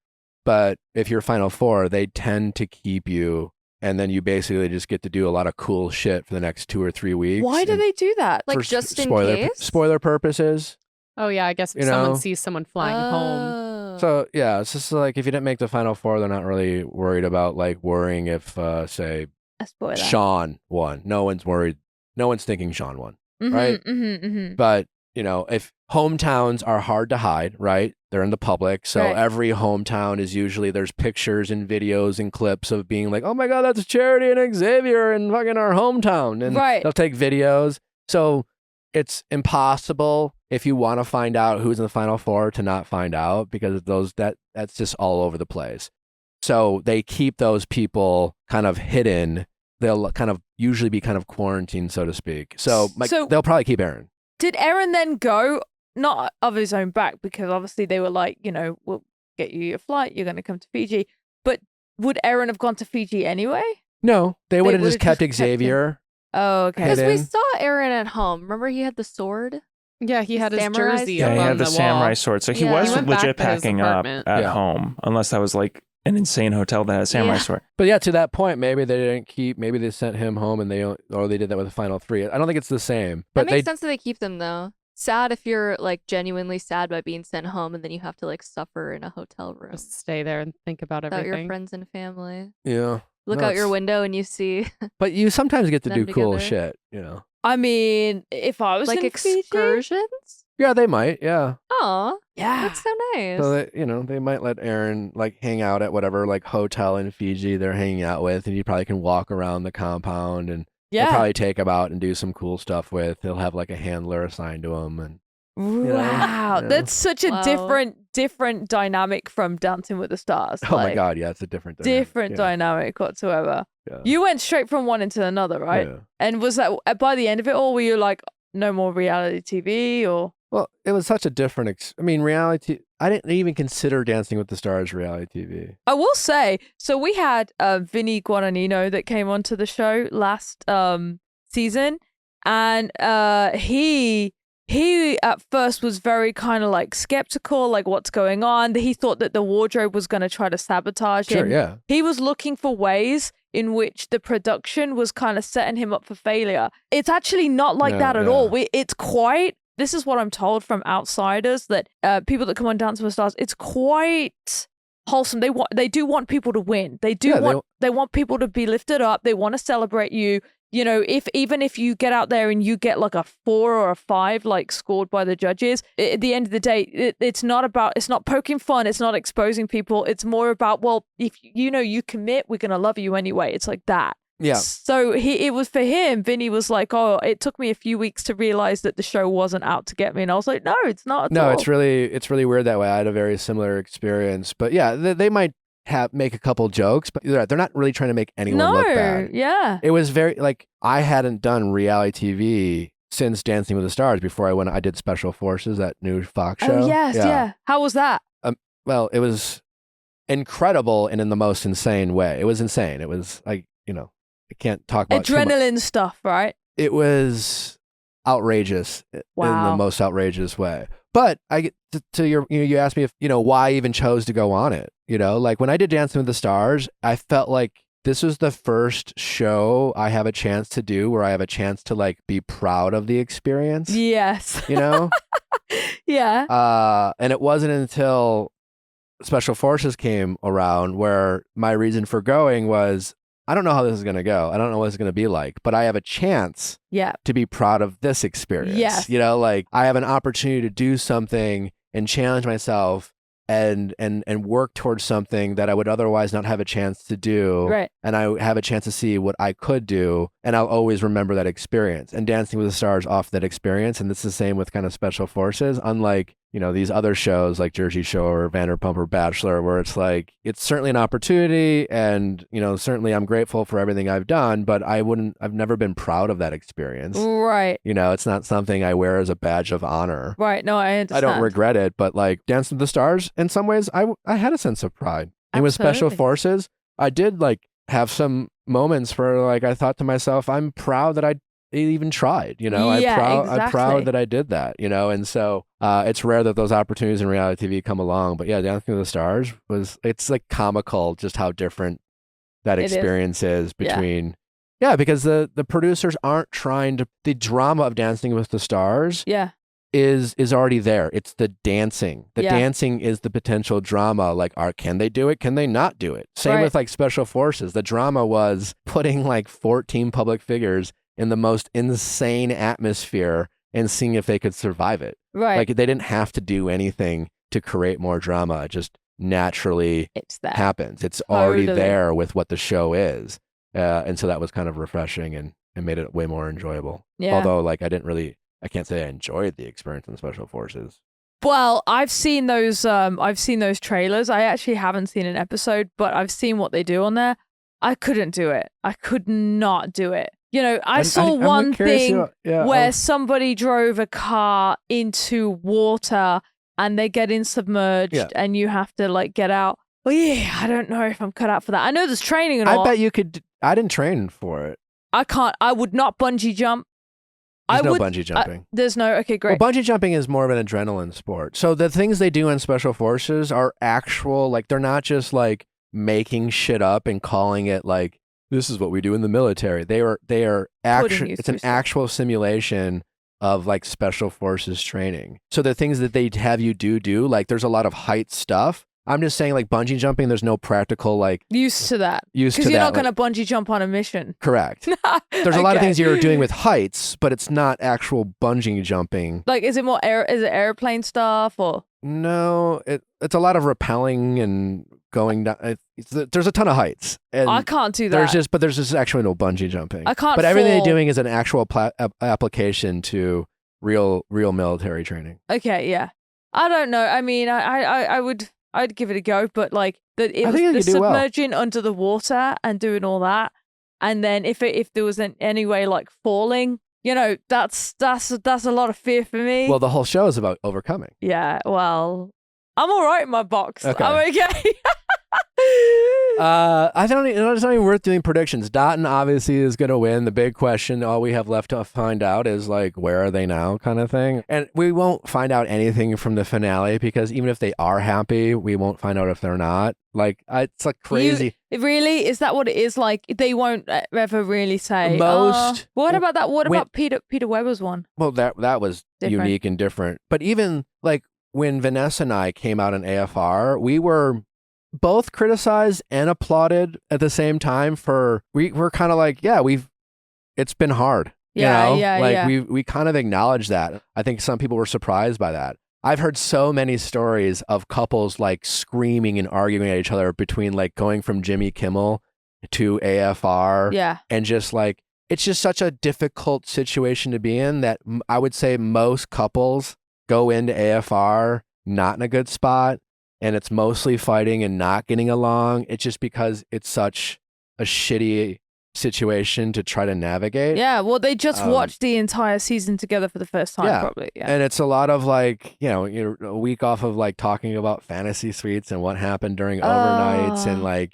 But if you're final 4, they tend to keep you, and then you basically just get to do a lot of cool shit for the next 2 or 3 weeks. Why do and they do that? Like for just in spoiler, case? spoiler purposes. Oh yeah, I guess if You know? someone sees someone flying home. Oh. So yeah, it's just like if you didn't make the final 4, they're not really worried about like worrying if say A spoiler. Sean won. No one's worried. No one's thinking Sean won. Mhm, right? mhm, mhm. But if hometowns are hard to hide, right? They're in the public. So Right. every hometown is usually there's pictures and videos and clips of being like, oh my God, that's Charity and Xavier in fucking our hometown. And Right. they'll take videos. So it's impossible if you want to find out who's in the final 4 to not find out because that's just all over the place. So they keep those people kind of hidden. They'll kind of usually be kind of quarantined, so to speak. So, like, So- they'll probably keep Aaron. Did Aaron then go, not of his own back, because obviously they were like, we'll get you your flight, you're going to come to Fiji. But would Aaron have gone to Fiji anyway? No, they would have would've just kept just kept him. Xavier. Oh, okay. Because we hidden. saw Aaron at home. Remember, he had the sword. Yeah, he had his Samurai jersey sword? up Yeah, he on had the wall. samurai sword. So he Yeah. was He went back legit to his packing up apartment. at Yeah. home, unless that was like an insane hotel that had a samurai Yeah. sword. But yeah, to that point, maybe they didn't keep. Maybe they sent him home, and or they did that with the final 3. I don't think it's the same. But That makes sense that they keep them though. Sad if you're like genuinely sad by being sent home and then you have to like suffer in a hotel room Just stay there and think about without your everything. friends and family. Yeah. Look No, out your it's- window and you see But you sometimes get to Them do cool together. shit. I mean, if I was like in Fiji, excursions. Yeah, they might. Yeah. Aw, yeah. that's so nice. So that they might let Aaron like hang out at whatever like hotel in Fiji they're hanging out with, and he probably can walk around the compound, and they'll Yeah. probably take him out and do some cool stuff with. He'll have like a handler assigned to him, and Wow. Yeah. That's such a Wow. different dynamic from Dancing with the Stars. oh my Like, god, yeah, it's a different dynamic. different yeah. dynamic whatsoever. Yeah. You went straight from one into another, right? Yeah. And was that by the end of it all, were you like, no more reality TV or? Well, it was such a different. Reality. I didn't even consider Dancing with the Stars reality TV. I will say, so we had Vinny Guadagnino that came onto the show last season, and he at first was very kind of like skeptical, like what's going on. He thought that the wardrobe was going to try to sabotage Sure, him. yeah. He was looking for ways in which the production was kind of setting him up for failure. It's actually not like No, that at yeah. all. It's quite. This is what I'm told from outsiders, that people that come on Dance with the Stars, it's quite wholesome. They do want people to win. They do Yeah, they want people to be lifted up. They want to celebrate you. Even if you get out there and you get like a 4 or a 5, like scored by the judges, at the end of the day, it's not poking fun. It's not exposing people. It's more about, well, if you commit, we're gonna love you anyway. It's like that. Yeah. So it was for him. Vinny was like, oh, it took me a few weeks to realize that the show wasn't out to get me, and I was like, no, it's not. At all. No, it's really weird that way. I had a very similar experience, but yeah, they might make a couple jokes, but they're not really trying to make anyone look bad. Yeah. It was very like I hadn't done reality TV since Dancing with the Stars before I did Special Forces, that new Fox show. Oh yes, yeah. How was that? Well, it was incredible and in the most insane way. It was insane. It was like I can't talk about too much. Adrenaline stuff, right? It was outrageous in Wow. the most outrageous way. But I get to your, you asked me if, why I even chose to go on it. Like when I did Dancing with the Stars, I felt like this was the first show I have a chance to do where I have a chance to like be proud of the experience, Yes. Yeah. And it wasn't until Special Forces came around where my reason for going was, I don't know how this is going to go. I don't know what it's going to be like, but I have a chance Yeah. to be proud of this experience. Yes. Like I have an opportunity to do something and challenge myself and work towards something that I would otherwise not have a chance to do. Right. And I have a chance to see what I could do, and I'll always remember that experience. And Dancing with the Stars off that experience, and this is the same with kind of Special Forces, unlike these other shows like Jersey Shore or Vanderpump or Bachelor, where it's like, it's certainly an opportunity, and certainly I'm grateful for everything I've done, but I've never been proud of that experience. Right. It's not something I wear as a badge of honor. Right. No, I I understand. don't regret it, but like Dancing with the Stars, in some ways, I had a sense of pride. And with Special Absolutely. Forces, I did like have some moments where like I thought to myself, I'm proud that I even tried. Yeah, I'm exactly. proud that I did that. And so it's rare that those opportunities in reality TV come along. But yeah, Dancing with the Stars it's like comical just how different that It is. experience is Yeah. between. Yeah, because the producers aren't trying to. The drama of Dancing with the Stars Yeah. is already there. It's the dancing. The Yeah. dancing is the potential drama. Like, can they do it? Can they not do it? Same Right. with like Special Forces. The drama was putting like 14 public figures in the most insane atmosphere and seeing if they could survive it. Right. Like they didn't have to do anything to create more drama. It just naturally it's that. happens. It's already Totally. there with what the show is. And so that was kind of refreshing and made it way more enjoyable. Yeah. Although like I can't say I enjoyed the experience in Special Forces. Well, I've seen those. I've seen those trailers. I actually haven't seen an episode, but I've seen what they do on there. I couldn't do it. I could not do it. You know, I saw one thing where somebody drove a car into water and they get in submerged and you have to like get out. Well, yeah, I don't know if I'm cut out for that. I know there's training and all. I bet you could. I didn't train for it. I can't. I would not bungee jump. There's no bungee jumping. There's no. Okay, great. Well, bungee jumping is more of an adrenaline sport. So the things they do in special forces are actual. Like they're not just like making shit up and calling it like this is what we do in the military. They are actually. It's an actual simulation of like special forces training. So the things that they have you do like there's a lot of height stuff. I'm just saying, like bungee jumping, there's no practical like used to that. Because you're not going to bungee jump on a mission. Correct. There's a lot of things you're doing with heights, but it's not actual bungee jumping. Like, is it more is it airplane stuff or? No, it's a lot of rappelling and going down. There's a ton of heights. And I can't do that. There's just actually no bungee jumping. I can't. But everything they're doing is an actual application to real military training. Okay, yeah. I don't know. I mean, I'd give it a go, but like the submerging under the water and doing all that, and then if there was any way like falling, you know, that's a lot of fear for me. Well, the whole show is about overcoming. Yeah. Well, I'm all right in my box. Okay. I'm okay. I don't. It's not even worth doing predictions. Dotun obviously is going to win. The big question, all we have left to find out, is like where are they now, kind of thing. And we won't find out anything from the finale because even if they are happy, we won't find out if they're not. Like it's like crazy. Really, is that what it is? Like they won't ever really say. What about that? What about Peter Weber's one? Well, that was different. Unique and different. But even like when Vanessa and I came out in AFR, we were both criticized and applauded at the same time for we're kind of like, yeah, it's been hard. We kind of acknowledge that. I think some people were surprised by that. I've heard so many stories of couples like screaming and arguing at each other between like going from Jimmy Kimmel to AFR. Yeah. And just like, it's just such a difficult situation to be in that I would say most couples go into AFR not in a good spot. And it's mostly fighting and not getting along. It's just because it's such a shitty situation to try to navigate. Yeah, well, they just watched the entire season together for the first time, probably. Yeah. And it's a lot of like, you're a week off of like talking about fantasy suites and what happened during overnights and like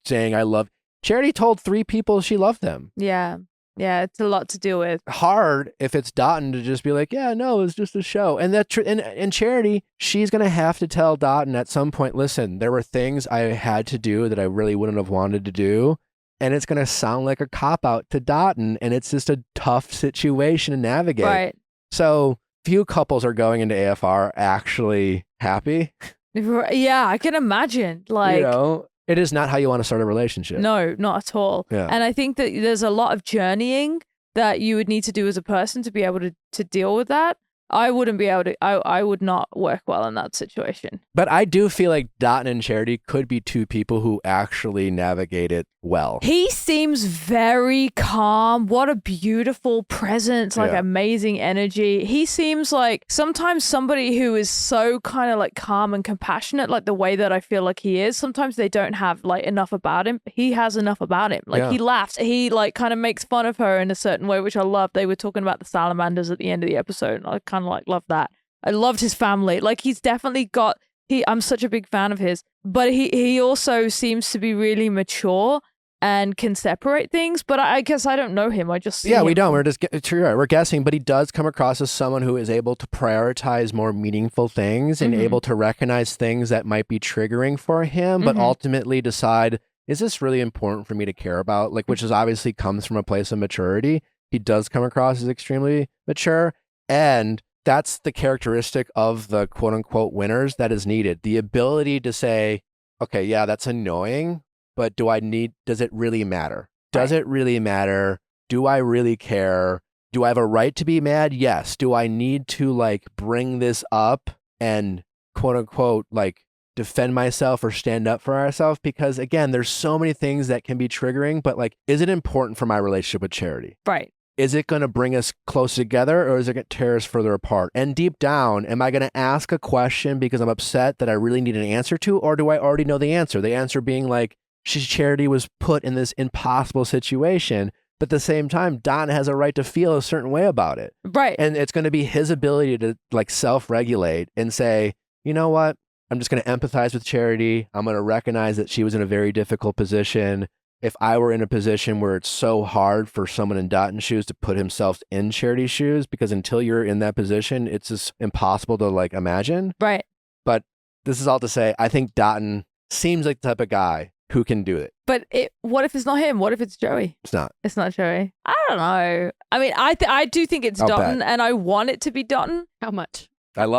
saying I love. Charity told 3 people she loved them. Yeah. Yeah, it's a lot to deal with. Hard if it's Dotun to just be like, yeah, no, it was just a show. And and Charity, she's going to have to tell Dotun at some point, listen, there were things I had to do that I really wouldn't have wanted to do. And it's going to sound like a cop-out to Dotun. And it's just a tough situation to navigate. Right. So few couples are going into AFR actually happy. Yeah, I can imagine. Like, it is not how you want to start a relationship. No, not at all. Yeah. And I think that there's a lot of journeying that you would need to do as a person to be able to deal with that. I wouldn't be able to, I would not work well in that situation. But I do feel like Dotun and Charity could be 2 people who actually navigate it well. He seems very calm. What a beautiful presence, like amazing energy. He seems like sometimes somebody who is so kind of like calm and compassionate, like the way that I feel like he is, sometimes they don't have like enough about him. He has enough about him. Like he laughs. He like kind of makes fun of her in a certain way, which I love. They were talking about the salamanders at the end of the episode. And I kind of like love that. I loved his family. Like he's definitely got, I'm such a big fan of his, but he also seems to be really mature and can separate things. But I guess I don't know him. I just see him. We don't. We're guessing, but he does come across as someone who is able to prioritize more meaningful things and able to recognize things that might be triggering for him, but ultimately decide, is this really important for me to care about? Like, which is obviously comes from a place of maturity. He does come across as extremely mature, and that's the characteristic of the quote unquote winners that is needed. The ability to say, okay, yeah, that's annoying, but does it really matter? Does it really matter? Do I really care? Do I have a right to be mad? Yes. Do I need to like bring this up and quote unquote like defend myself or stand up for myself? Because again, there's so many things that can be triggering, but like, is it important for my relationship with Charity? Right. is it going to bring us closer together or is it going to tear us further apart? And deep down, am I going to ask a question because I'm upset that I really need an answer to, or do I already know the answer? The answer being like, Charity was put in this impossible situation, but at the same time, Don has a right to feel a certain way about it. Right. And it's going to be his ability to like self-regulate and say, you know what? I'm just going to empathize with Charity. I'm going to recognize that she was in a very difficult position. If I were in a position where it's so hard for someone in Dotton's shoes to put himself in Charity's shoes, because until you're in that position, it's just impossible to like imagine. Right. But this is all to say, I think Dotton seems like the type of guy who can do it. But what if it's not him? What if it's Joey? It's not. It's not Joey. I don't know. I mean, I do think it's I'll Dotton, bet. and I want it to be Dotton. How much? I'm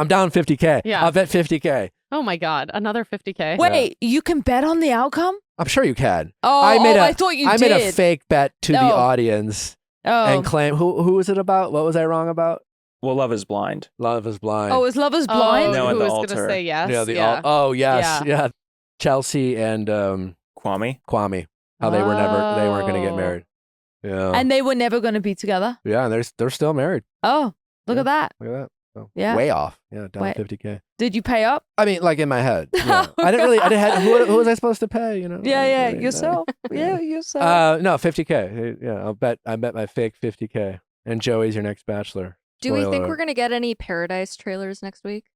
down 50K. Yeah. I'll bet 50K. Oh my God, another 50K. Wait, you can bet on the outcome? I'm sure you can. Oh, I thought you I did. made a fake bet to the Oh. audience and claim who was it about? What was I wrong about? Well, Love is Blind. Love is Blind. Oh, is Lovers Oh, Blind? No, at who the was altar. gonna say yes? yeah, yeah. oh yes, Yeah. yeah. Chelsea and Kwame. Kwame. How they weren't going to get Oh. married. Yeah. And they were never going to be together. yeah, and they're still married. Oh, look Yeah. at that. Look at that. So, Yeah. Way off. Yeah, down Wait. 50K. Did you pay up? I mean, like in my head. Yeah. I didn't really. I didn't have, who was I supposed to pay? You know. Yeah, I mean, yourself. Yeah, yourself. No, 50K. Yeah, I bet my fake 50K. And Joey's your next bachelor. Do we Spoiler think alert. we're gonna get any Paradise trailers next week?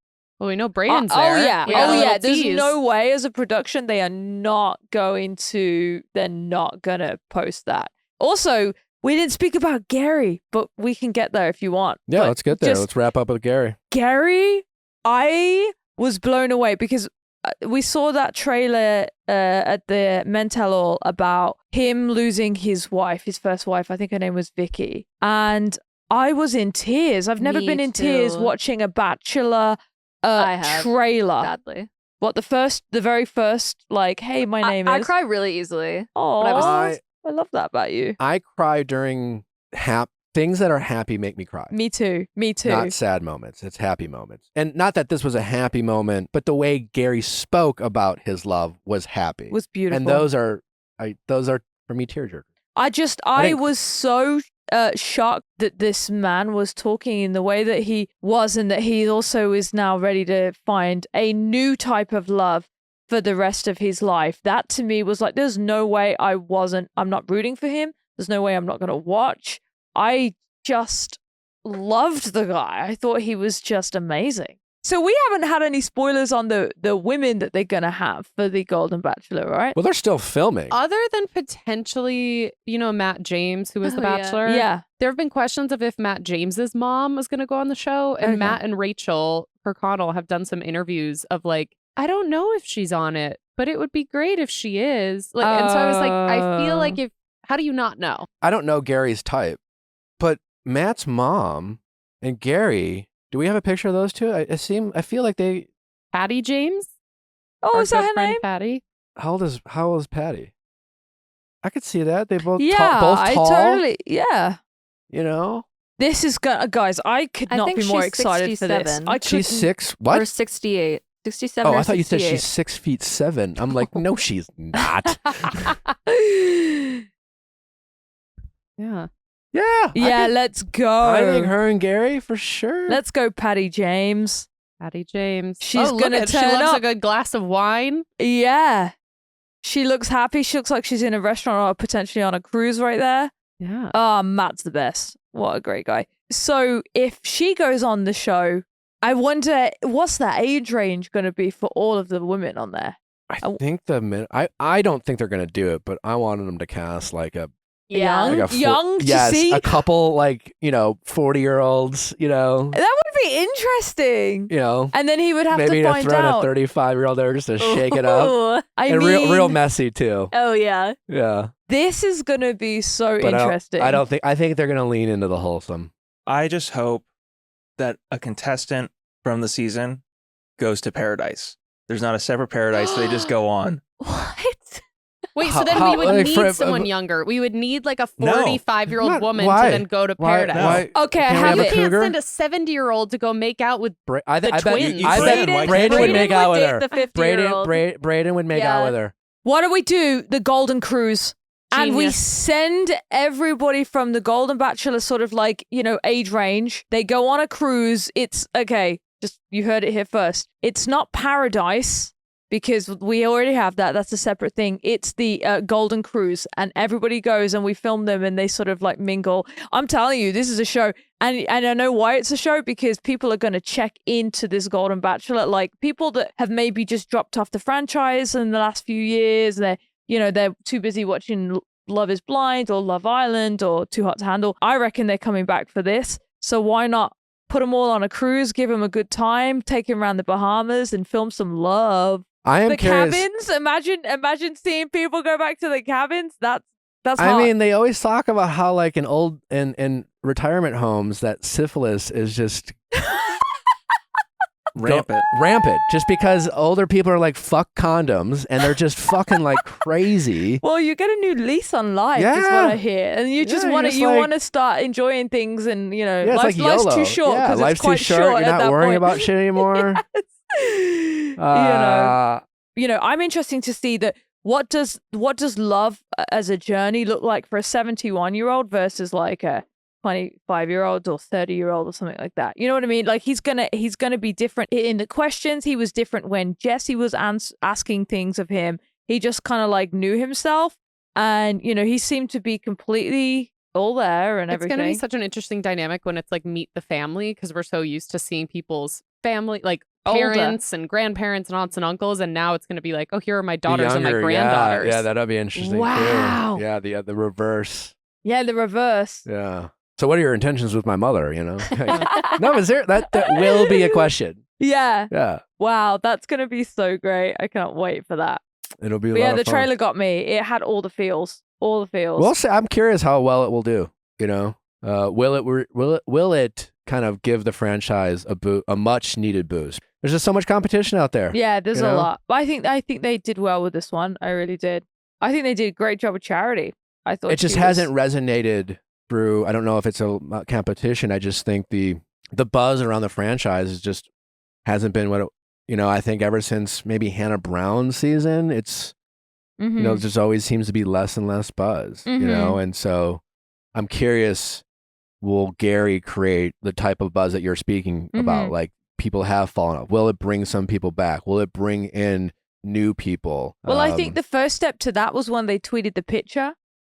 Well, we know Braden's Oh there. yeah. We got a Oh little yeah. There's tease. no way as a production they're not going to post that. Also, we didn't speak about Gary, but we can get there if you want. Yeah, But let's get there. just Let's wrap up with Gary. Gary, I was blown away because we saw that trailer at the Men Tell All about him losing his wife, his first wife. I think her name was Vicky. And I was in tears. I've never Me been in tears too. watching a Bachelor I have. trailer. Sadly, What, the very first, like, hey, my name I is. cry really easily. Oh, I was- I love that about you. I cry during things that are happy make me cry. Me too. Me too. Not sad moments. It's happy moments. And not that this was a happy moment, but the way Gary spoke about his love was happy. It was beautiful. And those are for me tearjerkers. I think- was so shocked that this man was talking in the way that he was, and that he also is now ready to find a new type of love for the rest of his life. That to me was like, there's no way I'm not rooting for him. There's no way I'm not going to watch. I just loved the guy. I thought he was just amazing. So we haven't had any spoilers on the women that they're going to have for the Golden Bachelor, right? Well, they're still filming. Other than potentially, Matt James, who was the Oh, yeah. Bachelor. Yeah. There have been questions of if Matt James's mom was going to go on the show, and Okay. Matt and Rachel Kirkconnell have done some interviews of like, I don't know if she's on it, but it would be great if she is. Like, and so I was like, I feel like how do you not know? I don't know Gary's type, but Matt's mom and Gary, do we have a picture of those two? I feel like they. Patty James? Oh, Our is that good her friend name? Patty? How old is Patty? I could see that. They both Yeah, both I tall. totally. Yeah. You know, This is guys. I could I not think be more she's excited for this. 67. I she's couldn't- 6. Or What? 68. 67 Oh, or I thought you said 68. she's 6'7". I'm like, no, she's not. Yeah. Yeah. Yeah, let's go. I think her and Gary for sure. Let's go, Patty James. Patty James. She's look gonna at- She turn loves up. a good glass of wine. Yeah. She looks happy. She looks like she's in a restaurant or potentially on a cruise right there. Yeah. Oh, Matt's the best. What a great guy. So if she goes on the show, I wonder what's that age range going to be for all of the women on there? I think I don't think they're gonna do it, but I wanted them to cast like a Young? like a Young to yes, see? a couple like 40-year-olds. That would be interesting. And then he would have maybe to find throw in a out. 35-year-old there just to shake it up, Ooh. I and mean, real messy too. Oh, yeah. Yeah, this is going to be so but interesting. I think they're gonna lean into the wholesome. I just hope that a contestant from the season goes to Paradise. There's not a separate Paradise. They just go on. What? Wait, How- so then how- we would like, need for- someone younger. We would need like a No. 45-year-old Not- woman why? to then go to Why- Paradise. why- Okay, I Can't we have have You a it. can't cougar? send a 70-year-old to go make out with I The bet twins. I bet Braden- Braden would make out would with date her. the 50-year-old. Braden would make Yeah. out with her. Why don't we do the Golden Cruise? And we Genius. send everybody from the Golden Bachelor sort of like, age range. They go on a cruise. It's, okay, just you heard it here first. It's not paradise because we already have that. That's a separate thing. It's the Golden Cruise. And everybody goes and we film them and they sort of like mingle. I'm telling you, this is a show. And I know why it's a show, because people are going to check into this Golden Bachelor. Like people that have maybe just dropped off the franchise in the last few years. They're too busy watching Love is Blind or Love Island or Too Hot to Handle. I reckon they're coming back for this. So why not put them all on a cruise, give them a good time, take them around the Bahamas and film some love. I am the curious. cabins, imagine seeing people go back to the cabins. That's hot. I mean, they always talk about how like in retirement homes that syphilis is just rampant just because older people are like, fuck condoms, and they're just fucking like crazy. Well, you get a new lease on life, is what I hear, and you just want to start enjoying things, and it's life's like YOLO. too short because life's it's quite too short. You're at not that worrying point. about shit anymore. I'm interested to see that what does love as a journey look like for a 71-year-old versus like a 25-year-old or 30-year-old or something like that. You know what I mean? Like he's gonna be different in the questions. He was different when Jesse was asking things of him. He just kind of like knew himself, and he seemed to be completely all there and everything. It's going to be such an interesting dynamic when it's like meet the family, because we're so used to seeing people's family, like parents and grandparents and aunts and uncles, and now it's going to be like, oh, here are my daughters and my granddaughters. Yeah, that'll be interesting. Wow. Too. Yeah, the reverse. Yeah, the reverse. Yeah. So what are your intentions with my mother, No, is there that will be a question. Yeah. Yeah. Wow, that's going to be so great. I can't wait for that. It'll be a But lot yeah, of the fun. trailer got me. It had all the feels. All the feels. We'll see. I'm curious how well it will do. Will it kind of give the franchise a much needed boost? There's just so much competition out there. Yeah, there's a lot. But I think they did well with this one. I really did. I think they did a great job with Charity. I thought It just hasn't resonated through. I don't know if it's a competition. I just think the buzz around the franchise is just hasn't been what it, I think ever since maybe Hannah Brown's season. It's just always seems to be less and less buzz. And so I'm curious. Will Gary create the type of buzz that you're speaking about? Like people have fallen off. Will it bring some people back? Will it bring in new people? Well, I think the first step to that was when they tweeted the picture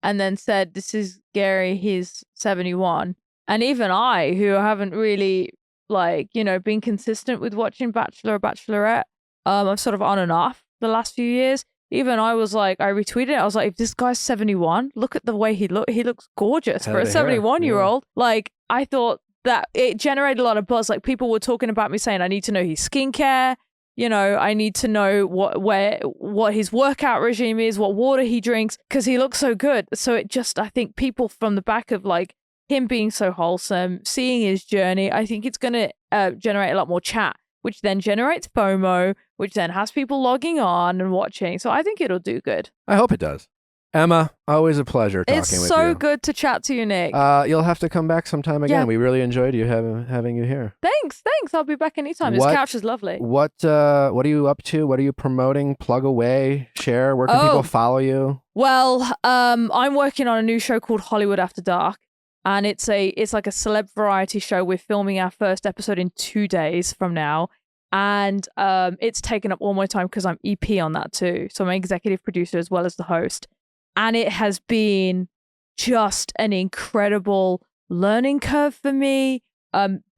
and then said, this is Gary, he's 71. And even I, who haven't really been consistent with watching Bachelor or Bachelorette, I'm sort of on and off the last few years. Even I was like, I retweeted it. I was like, if this guy's 71, look at the way he looks gorgeous for a 71-year-old. Like, I thought that it generated a lot of buzz. Like, people were talking about me saying, I need to know his skincare. I need to know what his workout regime is, what water he drinks, because he looks so good. So I think people from the back of like him being so wholesome, seeing his journey, I think it's going to generate a lot more chat, which then generates FOMO, which then has people logging on and watching. So I think it'll do good. I hope it does. Emma, always a pleasure talking with you. It's so good to chat to you, Nick. You'll have to come back sometime again. Yeah. We really enjoyed having you here. Thanks. I'll be back anytime. This couch is lovely. What are you up to? What are you promoting? Plug away, share. Where can people follow you? Well, I'm working on a new show called Hollywood After Dark. And it's like a celeb variety show. We're filming our first episode in 2 days from now. And it's taken up all my time because I'm EP on that too. So I'm an executive producer as well as the host. And it has been just an incredible learning curve for me,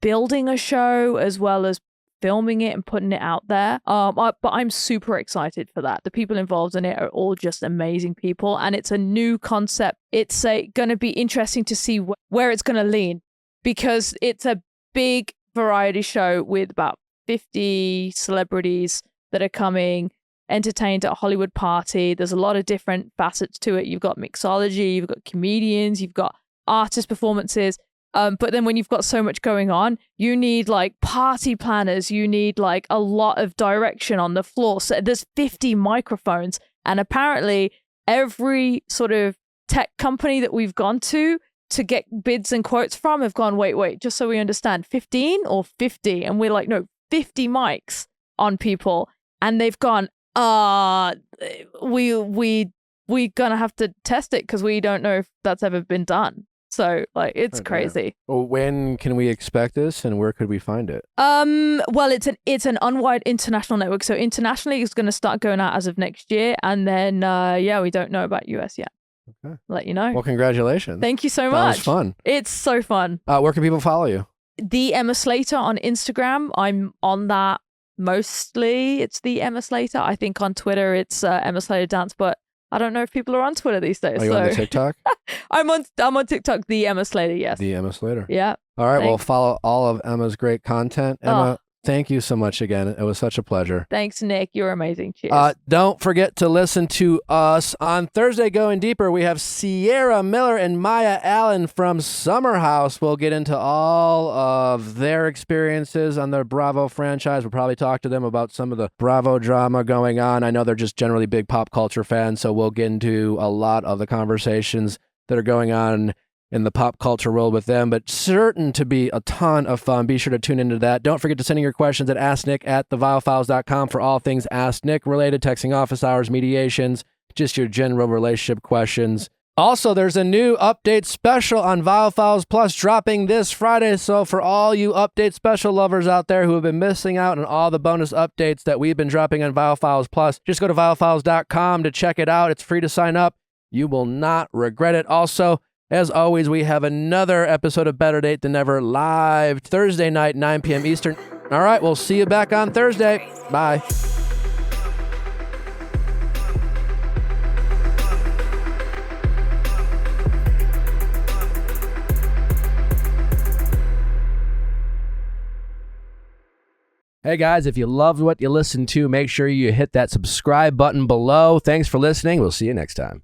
building a show as well as filming it and putting it out there. But I'm super excited for that. The people involved in it are all just amazing people. And it's a new concept. It's going to be interesting to see where it's going to lean, because it's a big variety show with about 50 celebrities that are coming, entertained at a Hollywood party. There's a lot of different facets to it. You've got mixology, you've got comedians, you've got artist performances. But then when you've got so much going on, you need like party planners, you need like a lot of direction on the floor. So there's 50 microphones. And apparently every sort of tech company that we've gone to get bids and quotes from have gone, wait, just so we understand, 15 or 50? And we're like, no, 50 mics on people. And they've gone, we we're gonna have to test it because we don't know if that's ever been done. So like it's crazy. Well, when can we expect this, and where could we find it? Well, it's an unwide international network. So internationally, it's going to start going out as of next year, and then we don't know about US yet. Okay. Let you know. Well, congratulations. Thank you so That much. was fun. It's so fun. Where can people follow you? The Emma Slater on Instagram. I'm on that mostly. It's the Emma Slater. I think on Twitter it's Emma Slater Dance, but I don't know if people are on Twitter these days. Are you on the TikTok? I'm on TikTok. The Emma Slater. Yes. The Emma Slater. Yeah. All right. Well, Thanks. follow all of Emma's great content. Emma, thank you so much again. It was such a pleasure. Thanks, Nick. You're amazing. Cheers. Don't forget to listen to us on Thursday. Going deeper, we have Sierra Miller and Maya Allen from Summer House. We'll get into all of their experiences on the Bravo franchise. We'll probably talk to them about some of the Bravo drama going on. I know they're just generally big pop culture fans, so we'll get into a lot of the conversations that are going on in the pop culture world with them, but certain to be a ton of fun. Be sure to tune into that. Don't forget to send in your questions at asknick@theviallfiles.com for all things Ask Nick related, texting office hours, mediations, just your general relationship questions. Also, there's a new update special on Viall Files Plus dropping this Friday. So for all you update special lovers out there who have been missing out on all the bonus updates that we've been dropping on Viall Files Plus, just go to viallfiles.com to check it out. It's free to sign up. You will not regret it. Also, as always, we have another episode of Better Date Than Ever live Thursday night, 9 p.m. Eastern. All right, we'll see you back on Thursday. Bye. Hey guys, if you loved what you listened to, make sure you hit that subscribe button below. Thanks for listening. We'll see you next time.